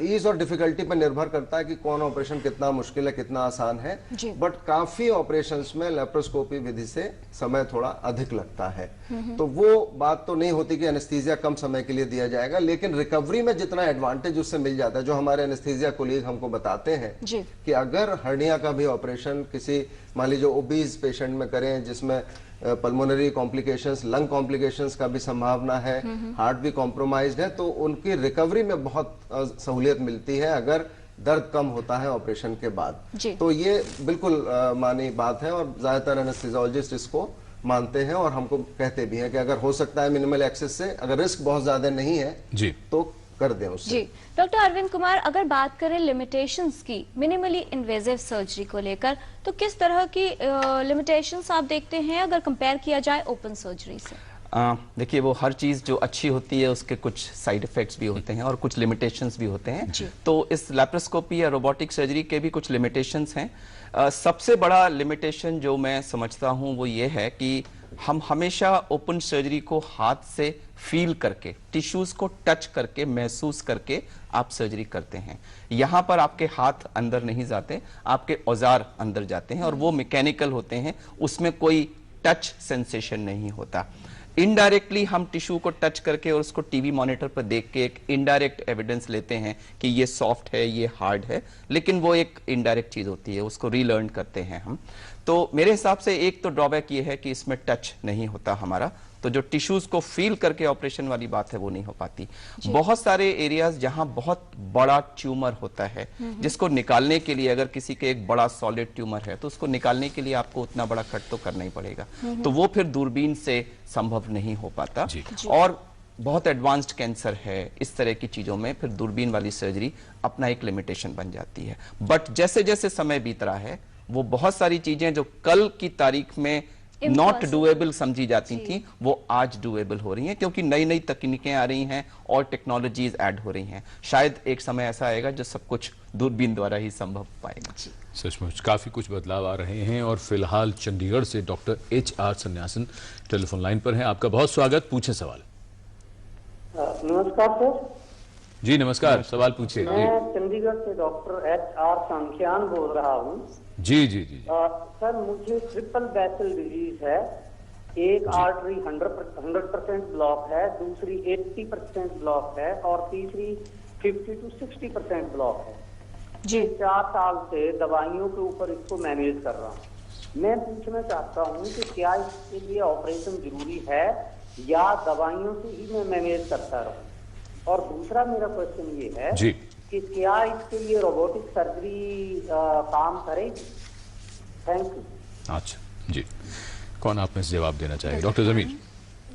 ईज और डिफिकल्टी पर निर्भर करता है कि कौन ऑपरेशन कितना मुश्किल है, कितना आसान है। बट काफी ऑपरेशंस में लेप्रोस्कोपी विधि से समय थोड़ा अधिक लगता है। तो वो बात तो नहीं होती कि एनेस्थीसिया कम समय के लिए दिया जाएगा, लेकिन रिकवरी में जितना एडवांटेज उससे मिल जाता है, जो हमारे एनेस्थीसिया कोलीग हमको बताते हैं कि अगर हर्निया का भी ऑपरेशन किसी मान लीजिए ओबीज पेशेंट में करें, जिसमें पल्मोनरी कॉम्प्लिकेशंस, लंग कॉम्प्लिकेशंस का भी संभावना है, हार्ट भी कॉम्प्रोमाइज्ड है, तो उनकी रिकवरी में बहुत सहूलियत मिलती है अगर दर्द कम होता है ऑपरेशन के बाद। तो ये बिल्कुल मानी बात है और ज्यादातर एनेस्थीसियोलॉजिस्ट इसको मानते हैं और हमको कहते भी हैं कि अगर हो सकता है मिनिमल एक्सेस से, अगर रिस्क बहुत ज्यादा नहीं है तो कर दें उससे। जी डॉक्टर अरविंद कुमार, अगर बात करें लिमिटेशंस की मिनिमली इन्वेजिव सर्जरी को लेकर, तो किस तरह की लिमिटेशंस आप देखते हैं अगर कंपेयर किया जाए ओपन सर्जरी से? देखिए, वो हर चीज जो अच्छी होती है उसके कुछ साइड इफेक्ट्स भी होते हैं और कुछ लिमिटेशंस भी होते हैं। तो इस लैप्रोस्कोपी या रोबोटिक सर्जरी के भी कुछ लिमिटेशंस हैं। सबसे बड़ा लिमिटेशन जो मैं समझता हूं वो ये है कि हम हमेशा ओपन सर्जरी को हाथ से फील करके, टिश्यूज को टच करके, महसूस करके आप सर्जरी करते हैं। यहां पर आपके हाथ अंदर नहीं जाते, आपके औजार अंदर जाते हैं और वो मैकेनिकल होते हैं, उसमें कोई टच सेंसेशन नहीं होता। इनडायरेक्टली हम टिश्यू को टच करके और उसको टीवी मॉनिटर पर देख के एक इनडायरेक्ट एविडेंस लेते हैं कि ये सॉफ्ट है, ये हार्ड है, लेकिन वो एक इनडायरेक्ट चीज होती है, उसको रीलर्न करते हैं हम। तो मेरे हिसाब से एक तो ड्रॉबैक ये है कि इसमें टच नहीं होता हमारा, तो जो टिश्यूज को फील करके ऑपरेशन वाली बात है वो नहीं हो पाती। बहुत सारे एरियाज जहां बहुत बड़ा ट्यूमर होता है, जिसको निकालने के लिए, अगर किसी के एक बड़ा सॉलिड ट्यूमर है तो उसको निकालने के लिए आपको उतना बड़ा कट तो करना ही पड़ेगा, तो वो फिर दूरबीन से संभव नहीं हो पाता। और बहुत एडवांस्ड कैंसर है, इस तरह की चीजों में फिर दूरबीन वाली सर्जरी अपना एक लिमिटेशन बन जाती है। बट जैसे जैसे समय बीत रहा है, वो बहुत सारी चीजें जो कल की तारीख में नॉट डूएबल समझी जाती थी, वो आज डूएबल हो रही हैं, क्योंकि नई नई तकनीकें आ रही हैं और टेक्नोलॉजीज ऐड हो रही हैं। शायद एक समय ऐसा आएगा जो सब कुछ दूरबीन द्वारा ही संभव पाएगा। सचमुच काफी कुछ बदलाव आ रहे हैं। और फिलहाल चंडीगढ़ से डॉक्टर HR सन्यासन टेलीफोन लाइन पर हैं। आपका बहुत स्वागत, पूछे सवाल। नमस्कार सर। जी नमस्कार, सवाल पूछिए। मैं चंडीगढ़ से डॉक्टर HR सांख्यान बोल रहा हूँ। जी जी जी। सर मुझे ट्रिपल बैसल डिजीज है। एक आर्टरी 100% ब्लॉक है, दूसरी 80% ब्लॉक है और तीसरी 50 to 60% ब्लॉक है जी। 4 साल से दवाइयों के ऊपर इसको मैनेज कर रहा हूँ। मैं पूछना चाहता हूँ कि क्या इसके लिए ऑपरेशन जरूरी है या दवाइयों से ही मैं मैनेज करता रहूँ? और दूसरा मेरा क्वेश्चन ये है जी कि क्या इसके लिए रोबोटिक सर्जरी काम करेगी? Thank you. अच्छा जी, कौन आप में से जवाब देना चाहेगा? डॉक्टर जमीर।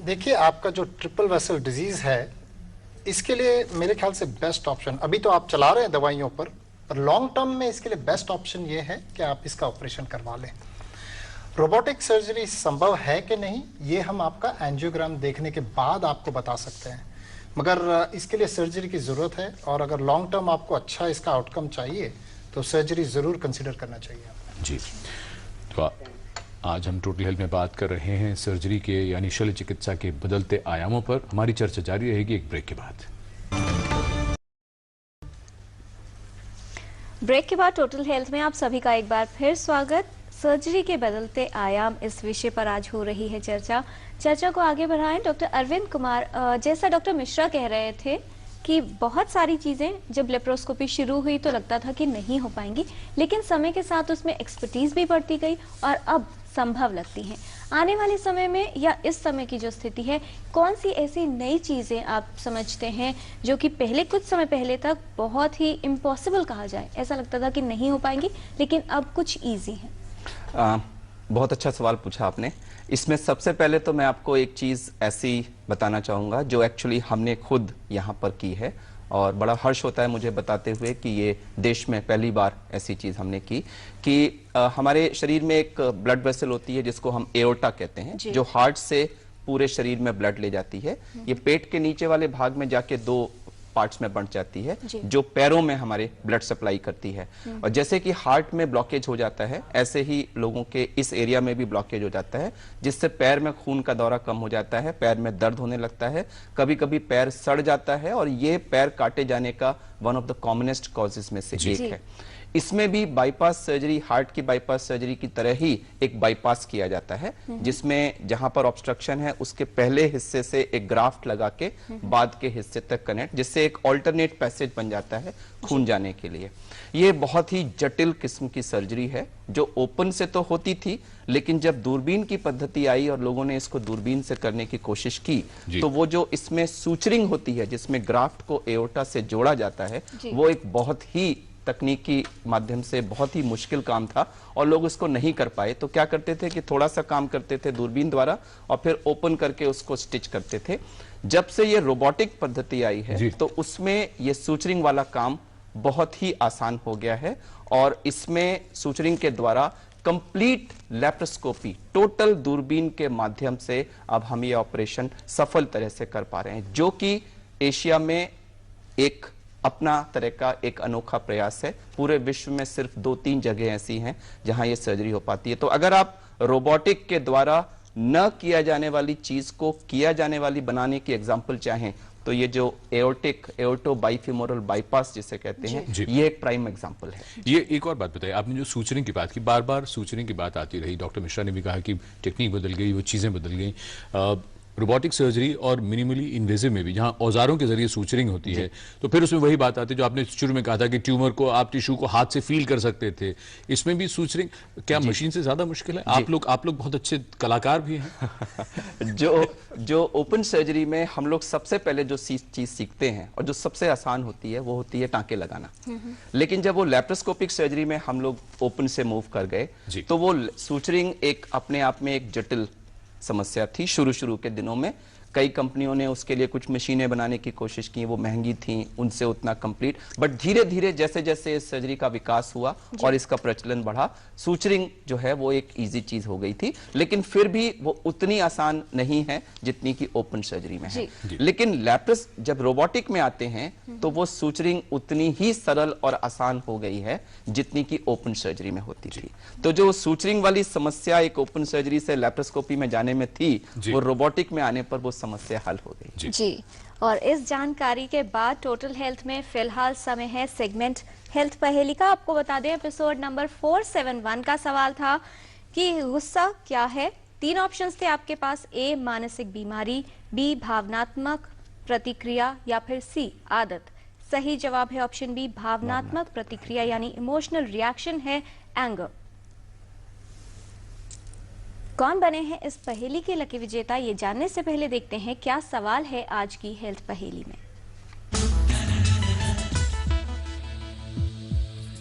देखिए, आपका जो ट्रिपल वेसल डिजीज है, इसके लिए मेरे ख्याल से बेस्ट ऑप्शन, अभी तो आप चला रहे हैं दवाइयों पर लॉन्ग टर्म में इसके लिए बेस्ट ऑप्शन ये है कि आप इसका ऑपरेशन करवा लें। रोबोटिक सर्जरी संभव है कि नहीं, ये हम आपका एंजियोग्राम देखने के बाद आपको बता सकते हैं, मगर इसके लिए सर्जरी की ज़रूरत है। और अगर लॉन्ग टर्म आपको अच्छा इसका आउटकम चाहिए तो सर्जरी ज़रूर कंसिडर करना चाहिए जी। तो आज हम टोटल हेल्थ में बात कर रहे हैं सर्जरी के यानी शल्य चिकित्सा के बदलते आयामों पर। हमारी चर्चा जारी रहेगी एक ब्रेक के बाद। ब्रेक के बाद टोटल हेल्थ में आप सभी का एक बार फिर स्वागत। सर्जरी के बदलते आयाम, इस विषय पर आज हो रही है चर्चा को आगे बढ़ाएं डॉक्टर अरविंद कुमार। जैसा डॉक्टर मिश्रा कह रहे थे कि बहुत सारी चीजें जब लेप्रोस्कोपी शुरू हुई तो लगता था कि नहीं हो पाएंगी, लेकिन समय के साथ उसमें एक्सपर्टीज भी बढ़ती गई और अब संभव लगती हैं। आने वाले समय में या इस समय की जो स्थिति है, कौन सी ऐसी नई चीजें आप समझते हैं जो कि पहले कुछ समय पहले तक बहुत ही इम्पॉसिबल कहा जाए, ऐसा लगता था कि नहीं हो पाएंगी, लेकिन अब कुछ ईजी है? बहुत अच्छा सवाल पूछा आपने। इसमें सबसे पहले तो मैं आपको एक चीज ऐसी बताना चाहूंगा जो एक्चुअली हमने खुद यहाँ पर की है, और बड़ा हर्ष होता है मुझे बताते हुए कि ये देश में पहली बार ऐसी चीज हमने की कि हमारे शरीर में एक ब्लड वेसल होती है जिसको हम एओर्टा कहते हैं, जो हार्ट से पूरे शरीर में ब्लड ले जाती है। ये पेट के नीचे वाले भाग में जाके 2 पार्ट्स में बंट जाती है, जो पैरों में हमारे ब्लड सप्लाई करती है। और जैसे कि हार्ट में ब्लॉकेज हो जाता है, ऐसे ही लोगों के इस एरिया में भी ब्लॉकेज हो जाता है, जिससे पैर में खून का दौरा कम हो जाता है, पैर में दर्द होने लगता है, कभी कभी पैर सड़ जाता है, और ये पैर काटे जाने का one of the commonest causes में से एक है। इसमें भी बाईपास सर्जरी, हार्ट की बाईपास सर्जरी की तरह ही एक बाईपास किया जाता है, जिसमें जहां पर ऑब्स्ट्रक्शन है उसके पहले हिस्से से एक ग्राफ्ट लगा के बाद के हिस्से तक कनेक्ट, जिससे एक ऑल्टरनेट पैसेज बन जाता है खून जाने के लिए। ये बहुत ही जटिल किस्म की सर्जरी है जो ओपन से तो होती थी, लेकिन जब दूरबीन की पद्धति आई और लोगों ने इसको दूरबीन से करने की कोशिश की, तो वो जो इसमें सूचरिंग होती है, जिसमें ग्राफ्ट को एओर्टा से जोड़ा जाता है, वो एक बहुत ही तकनीकी माध्यम से बहुत ही मुश्किल काम था और लोग उसको नहीं कर पाए। तो क्या करते थे कि थोड़ा सा काम करते थे दूरबीन द्वारा और फिर ओपन करके उसको स्टिच करते थे। जब से ये रोबोटिक पद्धति आई है तो उसमें ये सूचरिंग वाला काम बहुत ही आसान हो गया है, और इसमें सूचरिंग के द्वारा कंप्लीट लेप्रोस्कोपी, टोटल दूरबीन के माध्यम से अब हम ये ऑपरेशन सफल तरह से कर पा रहे हैं, जो कि एशिया में एक अपना तरह का एक अनोखा प्रयास है। पूरे विश्व में सिर्फ 2-3 जगह ऐसी हैं जहां ये सर्जरी हो पाती है। तो अगर आप रोबोटिक के द्वारा न किया जाने वाली चीज को किया जाने वाली बनाने की एग्जांपल चाहें, तो ये जो एओर्टो बाइफिमोरल बाईपास जिसे कहते हैं, ये एक प्राइम एग्जांपल है। ये एक और बात बताइए, आपने जो सूचरिंग की बात की, बार बार सूचरिंग की बात आती रही, डॉक्टर मिश्रा ने भी कहा कि टेक्निक बदल गई, वो चीजें बदल गई। रोबोटिक सर्जरी और मिनिमली इन्वेजिव में भी जहां औजारों के जरिए सूचरिंग होती है, तो फिर उसमें वही बात आती है जो आपने शुरू में कहा था कि ट्यूमर को आप टिश्यू को हाथ से फील कर सकते थे, इसमें भी सूचरिंग क्या मशीन से ज्यादा मुश्किल है? आप लोग बहुत अच्छे कलाकार भी हैं। जो ओपन सर्जरी में हम लोग सबसे पहले जो चीज सीखते हैं और जो सबसे आसान होती है वो होती है टांके लगाना। लेकिन जब वो लैप्रोस्कोपिक सर्जरी में हम लोग ओपन से मूव कर गए तो वो सूचरिंग एक अपने आप में एक जटिल समस्या थी। शुरू के दिनों में कई कंपनियों ने उसके लिए कुछ मशीनें बनाने की कोशिश की, वो महंगी थी, उनसे उतना कंप्लीट, बट धीरे धीरे जैसे जैसे इस सर्जरी का विकास हुआ और इसका प्रचलन बढ़ा, सूचरिंग जो है वो एक इजी चीज हो गई थी। लेकिन फिर भी वो उतनी आसान नहीं है जितनी कि ओपन सर्जरी में है। लेकिन लैप्रोस जब रोबोटिक में आते हैं तो वो सूचरिंग उतनी ही सरल और आसान हो गई है जितनी कि ओपन सर्जरी में होती थी। तो जो सूचरिंग वाली समस्या एक ओपन सर्जरी से लैप्रोस्कोपी में जाने में थी, वो रोबोटिक में आने पर वो समस्या हल हो गई। जी, और इस जानकारी के बाद टोटल हेल्थ में फिलहाल समय है सेगमेंट हेल्थ पहेली का। आपको बता दें एपिसोड नंबर 471 का सवाल था कि गुस्सा क्या है। 3 ऑप्शंस थे आपके पास, ए मानसिक बीमारी, बी भावनात्मक प्रतिक्रिया या फिर सी आदत। सही जवाब है ऑप्शन बी भावनात्मक प्रतिक्रिया यानी इमोशनल रिएक्शन है एंगर। कौन बने हैं इस पहेली के लकी विजेता, ये जानने से पहले देखते हैं क्या सवाल है आज की हेल्थ पहेली में।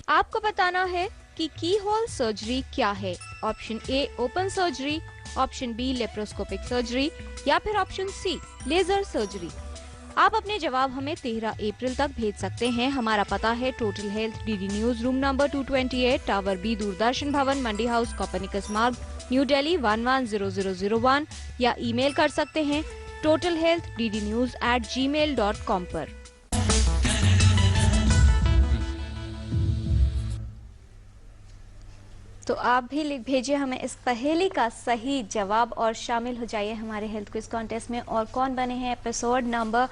आपको बताना है कि की होल सर्जरी क्या है। Option A open surgery, option B laparoscopic surgery या फिर ऑप्शन सी लेजर सर्जरी। आप अपने जवाब हमें 13 अप्रैल तक भेज सकते हैं। हमारा पता है total health, DD news, room number 228, tower B, Doordarshan Bhavan, Mandi House, Copernicus Marg, New Delhi 110001, या ईमेल कर सकते हैं totalhealthddnews@gmail.com पर। तो आप भी लिख भेजिए हमें इस पहेली का सही जवाब और शामिल हो जाइए हमारे हेल्थ क्विज कॉन्टेस्ट में। और कौन बने हैं एपिसोड नंबर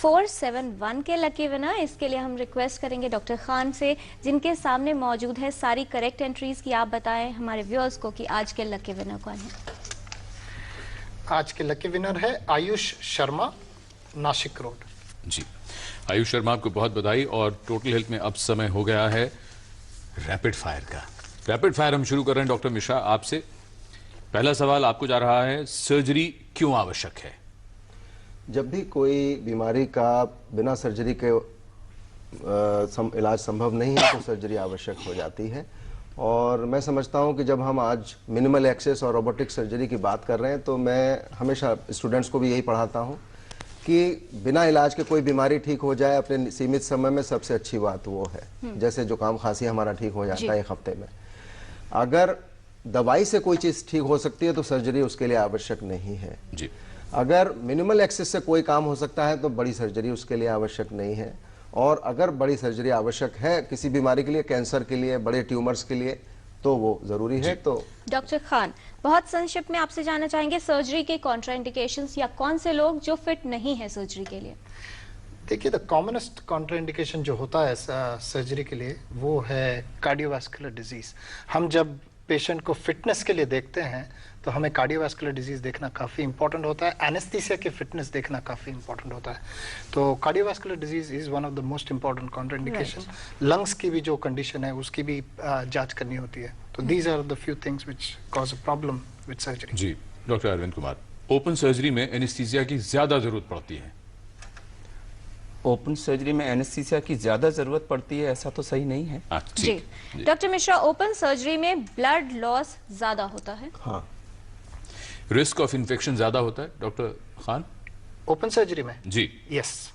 471 के लकी विनर, इसके लिए हम रिक्वेस्ट करेंगे डॉक्टर खान से, जिनके सामने मौजूद है सारी करेक्ट एंट्रीज की। आप बताएं हमारे व्यूअर्स को कि आज के लकी विनर कौन है। आज के लकी विनर है आयुष शर्मा, नासिक रोड। जी, आयुष शर्मा आपको बहुत बधाई। और टोटल हेल्थ में अब समय हो गया है रैपिड फायर का। रैपिड फायर हम शुरू कर रहे हैं डॉक्टर मिश्रा आपसे। पहला सवाल आपको जा रहा है, सर्जरी क्यों आवश्यक है? जब भी कोई बीमारी का बिना सर्जरी के इलाज संभव नहीं है तो सर्जरी आवश्यक हो जाती है। और मैं समझता हूं कि जब हम आज मिनिमल एक्सेस और रोबोटिक सर्जरी की बात कर रहे हैं तो मैं हमेशा स्टूडेंट्स को भी यही पढ़ाता हूं कि बिना इलाज के कोई बीमारी ठीक हो जाए अपने सीमित समय में, सबसे अच्छी बात वो है। जैसे जुकाम खांसी हमारा ठीक हो जाता है 1 हफ्ते में। अगर दवाई से कोई चीज ठीक हो सकती है तो सर्जरी उसके लिए आवश्यक नहीं है जी। अगर मिनिमल एक्सेस से कोई काम हो सकता है तो बड़ी सर्जरी उसके लिए आवश्यक नहीं है। और अगर बड़ी सर्जरी आवश्यक है किसी बीमारी के लिए, कैंसर के लिए, बड़े ट्यूमर्स के लिए, तो वो जरूरी है। तो डॉक्टर खान, बहुत संक्षिप्त में आपसे जानना चाहेंगे सर्जरी के कॉन्ट्राइंडिकेशंस या कौन से लोग जो फिट नहीं है सर्जरी के लिए। देखिए, द कॉमनेस्ट कॉन्ट्राइंडिकेशन जो होता है सर्जरी के लिए वो है कार्डियोवास्कुलर डिजीज। हम जब पेशेंट को फिटनेस के लिए देखते हैं तो हमें कार्डियोवास्कुलर डिजीज देखना काफ़ी इंपॉर्टेंट होता है, एनेस्थीसिया की फिटनेस देखना काफ़ी इंपॉर्टेंट होता है। तो cardiovascular disease is one of the most important contraindication. Lungs की भी जो कंडीशन है उसकी भी जांच करनी होती है। तो these are the few things which cause a problem with surgery. जी doctor Arvind Kumar, open surgery में एनेस्थीसिया की ज्यादा जरूरत पड़ती है। ओपन सर्जरी में एनेस्थीसिया की ज्यादा जरूरत पड़ती है ऐसा तो सही नहीं है। जी डॉक्टर मिश्रा, ओपन सर्जरी में ब्लड लॉस ज्यादा होता है। हाँ, रिस्क ऑफ इन्फेक्शन ज्यादा होता है डॉक्टर खान ओपन सर्जरी में। जी यस।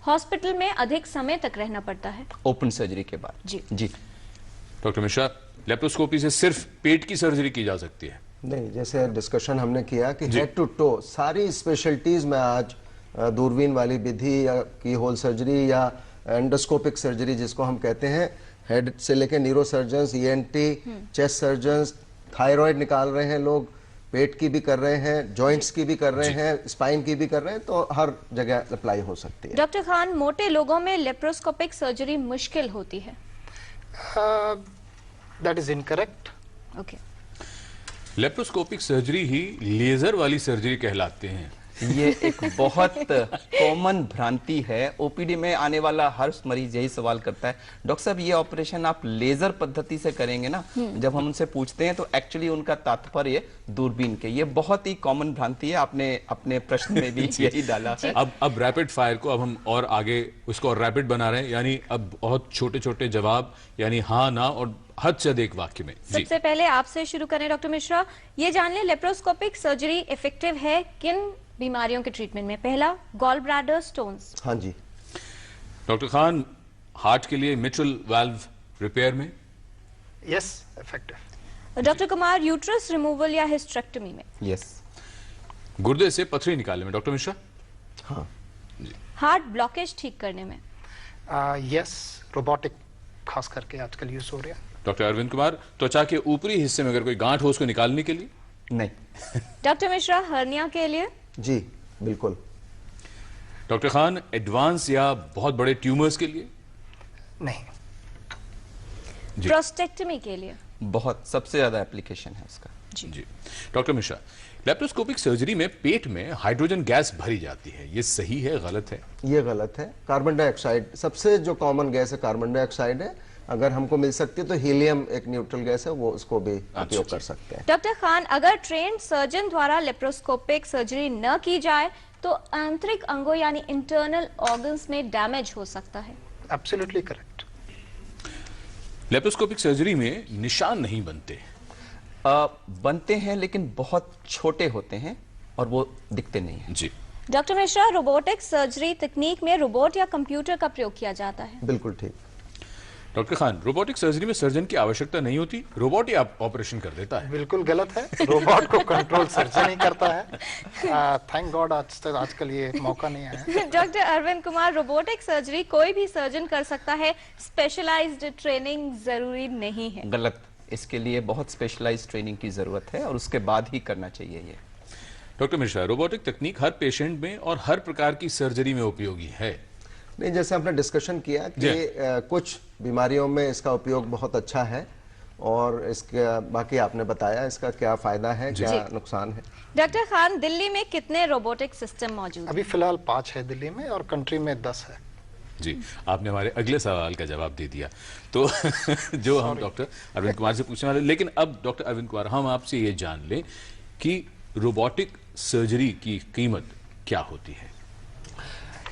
हॉस्पिटल में अधिक समय तक रहना पड़ता है ओपन सर्जरी के बाद। जी जी डॉक्टर मिश्रा, लेप्रोस्कोपी से सिर्फ पेट की सर्जरी की जा सकती है? नहीं, जैसे डिस्कशन हमने किया कि हेड टू टो सारी स्पेशलिटीज में आज दूरबीन वाली विधि या की होल सर्जरी या एंडोस्कोपिक सर्जरी जिसको हम कहते हैं, हेड से लेकर neuro surgeons, ENT, chest surgeons, thyroid निकाल रहे हैं लोग, पेट की भी कर रहे हैं, जॉइंट्स की भी कर रहे हैं, स्पाइन की भी कर रहे हैं, तो हर जगह अप्लाई हो सकती है। डॉक्टर खान, मोटे लोगों में लेप्रोस्कोपिक सर्जरी मुश्किल होती है। That is incorrect. Okay. Laparoscopic surgery ही लेजर वाली सर्जरी कहलाते हैं। ये एक बहुत कॉमन भ्रांति है। ओपीडी में आने वाला हर मरीज यही सवाल करता है, डॉक्टर साहब ये ऑपरेशन आप लेजर पद्धति से करेंगे ना? जब हम उनसे पूछते हैं तो एक्चुअली उनका तात्पर्य दूरबीन के, ये बहुत ही कॉमन भ्रांति है। आपने अपने प्रश्न में भी यही डाला है। अब रैपिड फायर को अब हम और आगे उसको और रैपिड बना रहे हैं, यानी अब बहुत छोटे छोटे जवाब, यानी हाँ ना और हद से अधिक वाक्य में। सबसे पहले आपसे शुरू करें डॉक्टर मिश्रा, ये जान लें लेप्रोस्कोपिक सर्जरी इफेक्टिव है किन बीमारियों के ट्रीटमेंट में? पहला, गॉल ब्लैडर स्टोन्स। हाँ जी। डॉक्टर खान, हार्ट के लिए मिट्रल वाल्व रिपेयर में? Yes, effective. Doctor Kumar, uterus removal या हिस्टेरेक्टमी में? यस। गुर्दे से पथरी निकालने में? डॉक्टर मिश्रा? हाँ। हार्ट ब्लॉकेज ठीक करने में? यस, रोबोटिक खास करके आजकल यूज हो रहा है। डॉक्टर अरविंद कुमार, त्वचा के ऊपरी हिस्से में अगर कोई गांठ हो उसको निकालने के लिए? नहीं। डॉक्टर मिश्रा, हर्निया के लिए? जी बिल्कुल। डॉक्टर खान, एडवांस या बहुत बड़े ट्यूमर्स के लिए? नहीं। प्रोस्टेक्टमी के लिए? बहुत, सबसे ज्यादा एप्लीकेशन है उसका। जी। डॉक्टर मिश्रा, लेप्रोस्कोपिक सर्जरी में पेट में हाइड्रोजन गैस भरी जाती है, ये सही है गलत है? ये गलत है। कार्बन डाइऑक्साइड सबसे जो कॉमन गैस है, कार्बन डाइऑक्साइड है। अगर हमको मिल सकती है तो हीलियम एक न्यूट्रल गैस है, वो उसको भी उपयोग कर सकते हैं। डॉक्टर खान, अगर ट्रेन्ड सर्जन द्वारा लेप्रोस्कोपिक सर्जरी न की जाए तो आंतरिक अंगों यानी इंटरनल ऑर्गन्स में डैमेज हो सकता है? Absolutely correct. लेप्रोस्कोपिक सर्जरी में निशान नहीं बनते? बनते हैं लेकिन बहुत छोटे होते हैं और वो दिखते नहीं हैं। जी। डॉक्टर मिश्रा, रोबोटिक सर्जरी तकनीक में रोबोट या कंप्यूटर का प्रयोग किया जाता है? बिल्कुल ठीक। डॉक्टर खान, रोबोटिक सर्जरी में सर्जन की आवश्यकता नहीं होती, रोबोट ही ऑपरेशन कर देता है? बिल्कुल गलत है। रोबोट को कंट्रोल सर्जन ही करता है। थैंक गॉड आजकल ये मौका नहीं आया। Doctor Arvind Kumar, robotic surgery कोई भी सर्जन कर सकता है, स्पेशलाइज्ड ट्रेनिंग जरूरी नहीं है? गलत, इसके लिए बहुत स्पेशलाइज्ड ट्रेनिंग की जरूरत है और उसके बाद ही करना चाहिए ये। डॉक्टर मिश्रा, रोबोटिक तकनीक हर पेशेंट में और हर प्रकार की सर्जरी में उपयोगी है? नहीं, जैसे आपने डिस्कशन किया कि कुछ बीमारियों में इसका उपयोग बहुत अच्छा है और इसके बाकी आपने बताया इसका क्या फायदा है, क्या नुकसान है। डॉक्टर खान, दिल्ली में कितने रोबोटिक सिस्टम मौजूद हैं? अभी फिलहाल 5 है दिल्ली में और कंट्री में 10 है। जी, आपने हमारे अगले सवाल का जवाब दे दिया। तो जो हम डॉक्टर अरविंद कुमार से पूछने वाले, लेकिन अब डॉक्टर अरविंद कुमार, हम आपसे ये जान लें कि रोबोटिक सर्जरी की कीमत क्या होती है?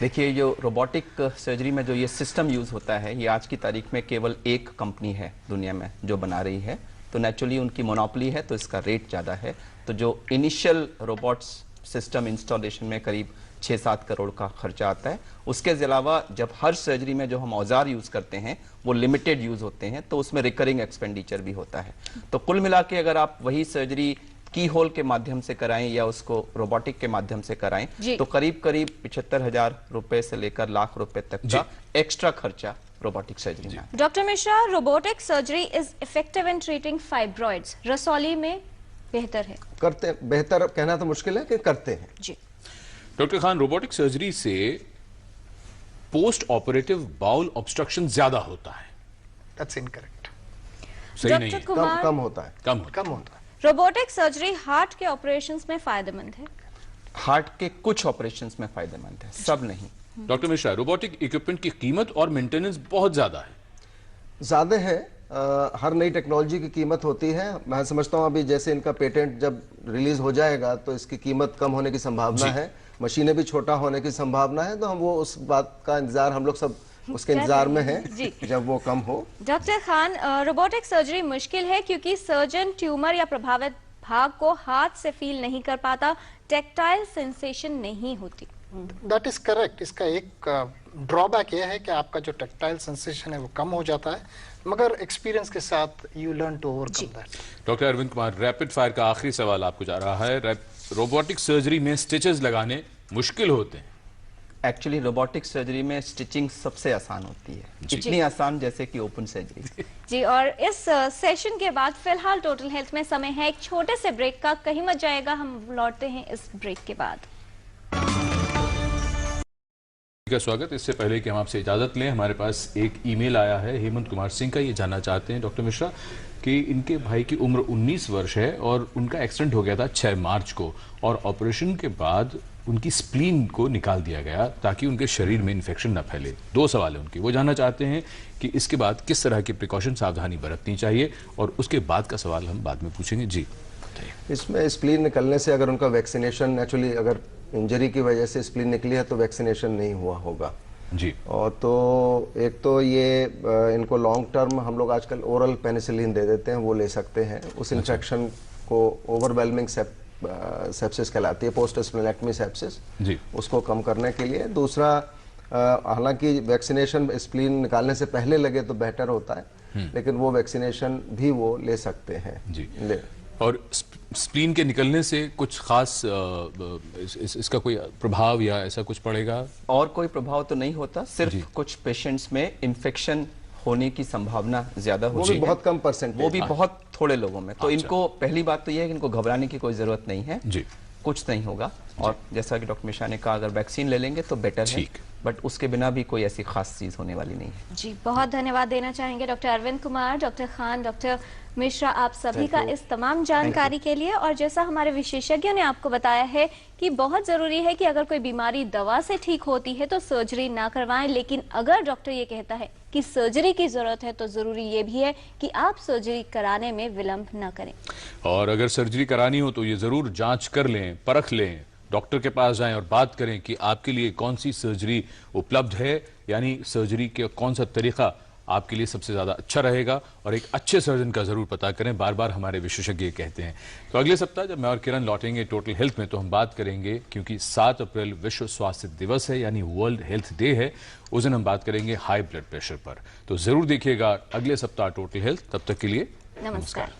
देखिए, जो रोबोटिक सर्जरी में जो ये सिस्टम यूज होता है, ये आज की तारीख में केवल एक कंपनी है दुनिया में जो बना रही है, तो नेचुरली उनकी मोनोपोली है, तो इसका रेट ज्यादा है। तो जो इनिशियल रोबोट्स सिस्टम इंस्टॉलेशन में करीब 6-7 करोड़ का खर्चा आता है। उसके अलावा जब हर सर्जरी में जो हम औजार यूज करते हैं वो लिमिटेड यूज होते हैं, तो उसमें रिकरिंग एक्सपेंडिचर भी होता है। तो कुल मिला के अगर आप वही सर्जरी की होल के माध्यम से कराएं या उसको रोबोटिक के माध्यम से कराएं तो करीब 75,000 रुपए से लेकर लाख रुपए तक का एक्स्ट्रा खर्चा रोबोटिक सर्जरी में। Doctor Mishra, robotic surgery is effective in treating fibroids, रसौली में बेहतर है? करते, बेहतर कहना तो मुश्किल है कि करते हैं। जी। डॉक्टर खान, रोबोटिक सर्जरी से पोस्ट ऑपरेटिव बाउल ऑब्स्ट्रक्शन ज्यादा होता है? That's incorrect. सही नहीं है? कम होता है। कम होता है। रोबोटिक सर्जरी हार्ट के ऑपरेशंस में फायदेमंद है? हार्ट के कुछ ऑपरेशंस में फायदेमंद है, सब नहीं। डॉक्टर मिश्रा, रोबोटिक इक्विपमेंट की कीमत और मेंटेनेंस बहुत ज्यादा है? ज्यादा है। हर नई टेक्नोलॉजी की कीमत होती है। मैं समझता हूं अभी जैसे इनका पेटेंट जब रिलीज हो जाएगा तो इसकी कीमत कम होने की संभावना है, मशीनें भी छोटा होने की संभावना है, तो हम वो उस बात का इंतजार, हम लोग सब उसके इंतजार में हैं जब वो कम हो। डॉक्टर खान, रोबोटिक सर्जरी मुश्किल है क्योंकि सर्जन ट्यूमर या प्रभावित भाग को हाथ से फील नहीं कर पाता, टेक्टाइल सेंसेशन नहीं होती। That is correct. इसका एक ड्रॉबैक ये है कि आपका जो टेक्टाइल सेंसेशन है वो कम हो जाता है, मगर एक्सपीरियंस के साथ you learn to overcome that. Doctor Arvind Kumar, rapid fire का आखिरी सवाल आपको जा रहा है। रोबोटिक सर्जरी में स्टिचेस लगाने मुश्किल होते हैं? एक्चुअली रोबोटिक सर्जरी में स्टिचिंग सबसे आसान होती है, इतनी आसान जैसे कि ओपन सर्जरी। जी, और इस सेशन के बाद फिलहाल टोटल हेल्थ में समय है एक छोटे से ब्रेक का, कहीं मत जाएगा, हम लौटते हैं इस ब्रेक के बाद। का स्वागत। इससे पहले कि हम आपसे इजाजत लें, हमारे पास एक ईमेल आया है हेमंत कुमार सिंह का। ये जानना चाहते हैं डॉक्टर मिश्रा कि इनके भाई की उम्र 19 वर्ष है और उनका एक्सीडेंट हो गया था 6 मार्च को, और ऑपरेशन के बाद उनकी स्प्लीन को निकाल दिया गया ताकि उनके शरीर में इन्फेक्शन न फैले। 2 सवाल है उनके, वो जानना चाहते हैं कि इसके बाद किस तरह की प्रिकॉशन सावधानी बरतनी चाहिए, और उसके बाद का सवाल हम बाद में पूछेंगे। जी, इसमें स्प्लीन निकलने से अगर उनका वैक्सीनेशन, एक्चुअली अगर इंजरी की वजह से स्प्लीन निकली है तो वैक्सीनेशन नहीं हुआ होगा जी। और तो एक तो ये इनको लॉन्ग टर्म हम लोग आजकल ओरल पेनिसिलिन दे देते हैं, वो ले सकते हैं। उस इन्फेक्शन को ओवरवेलमिंग सेप्सिस कहलाती है, पोस्ट स्प्लेनेक्टमी सेप्सिस जी, उसको कम करने के लिए। दूसरा, हालांकि वैक्सीनेशन स्प्लीन निकालने से पहले लगे तो बेहतर होता है, लेकिन वो वैक्सीनेशन भी वो ले सकते हैं जी। और स्प्लीन के निकलने से कुछ खास इसका कोई प्रभाव या ऐसा कुछ पड़ेगा? और कोई प्रभाव तो नहीं होता, सिर्फ कुछ पेशेंट्स में इन्फेक्शन होने की संभावना ज्यादा होती है, बहुत कम परसेंट, वो भी बहुत थोड़े लोगों में। तो इनको पहली बात तो यह है कि इनको घबराने की कोई जरूरत नहीं है जी, कुछ नहीं होगा। और जैसा कि डॉक्टर मिश्रा ने कहा, अगर वैक्सीन ले लेंगे तो बेटर है, बट उसके बिना भी कोई ऐसी खास चीज होने वाली नहीं है जी। बहुत धन्यवाद देना चाहेंगे doctor Arvind Kumar, doctor Khan, doctor Mishra, आप सभी का इस तमाम जानकारी के लिए। और जैसा हमारे विशेषज्ञों ने आपको बताया है कि बहुत जरूरी है कि अगर कोई बीमारी दवा से ठीक होती है तो सर्जरी ना करवाएं, लेकिन अगर डॉक्टर ये कहता है कि सर्जरी की जरूरत है तो जरूरी ये भी है कि आप सर्जरी कराने में विलंब न करें। और अगर सर्जरी करानी हो तो ये जरूर जांच कर लें, परख लें, डॉक्टर के पास जाएं और बात करें कि आपके लिए कौन सी सर्जरी उपलब्ध है, यानी सर्जरी के कौन सा तरीका आपके लिए सबसे ज्यादा अच्छा रहेगा, और एक अच्छे सर्जन का जरूर पता करें, बार बार हमारे विशेषज्ञ कहते हैं। तो अगले सप्ताह जब मैं और किरण लौटेंगे टोटल हेल्थ में, तो हम बात करेंगे, क्योंकि 7 अप्रैल विश्व स्वास्थ्य दिवस है, यानी वर्ल्ड हेल्थ डे है, उस दिन हम बात करेंगे हाई ब्लड प्रेशर पर। तो जरूर देखिएगा अगले सप्ताह टोटल हेल्थ। तब तक के लिए नमस्कार।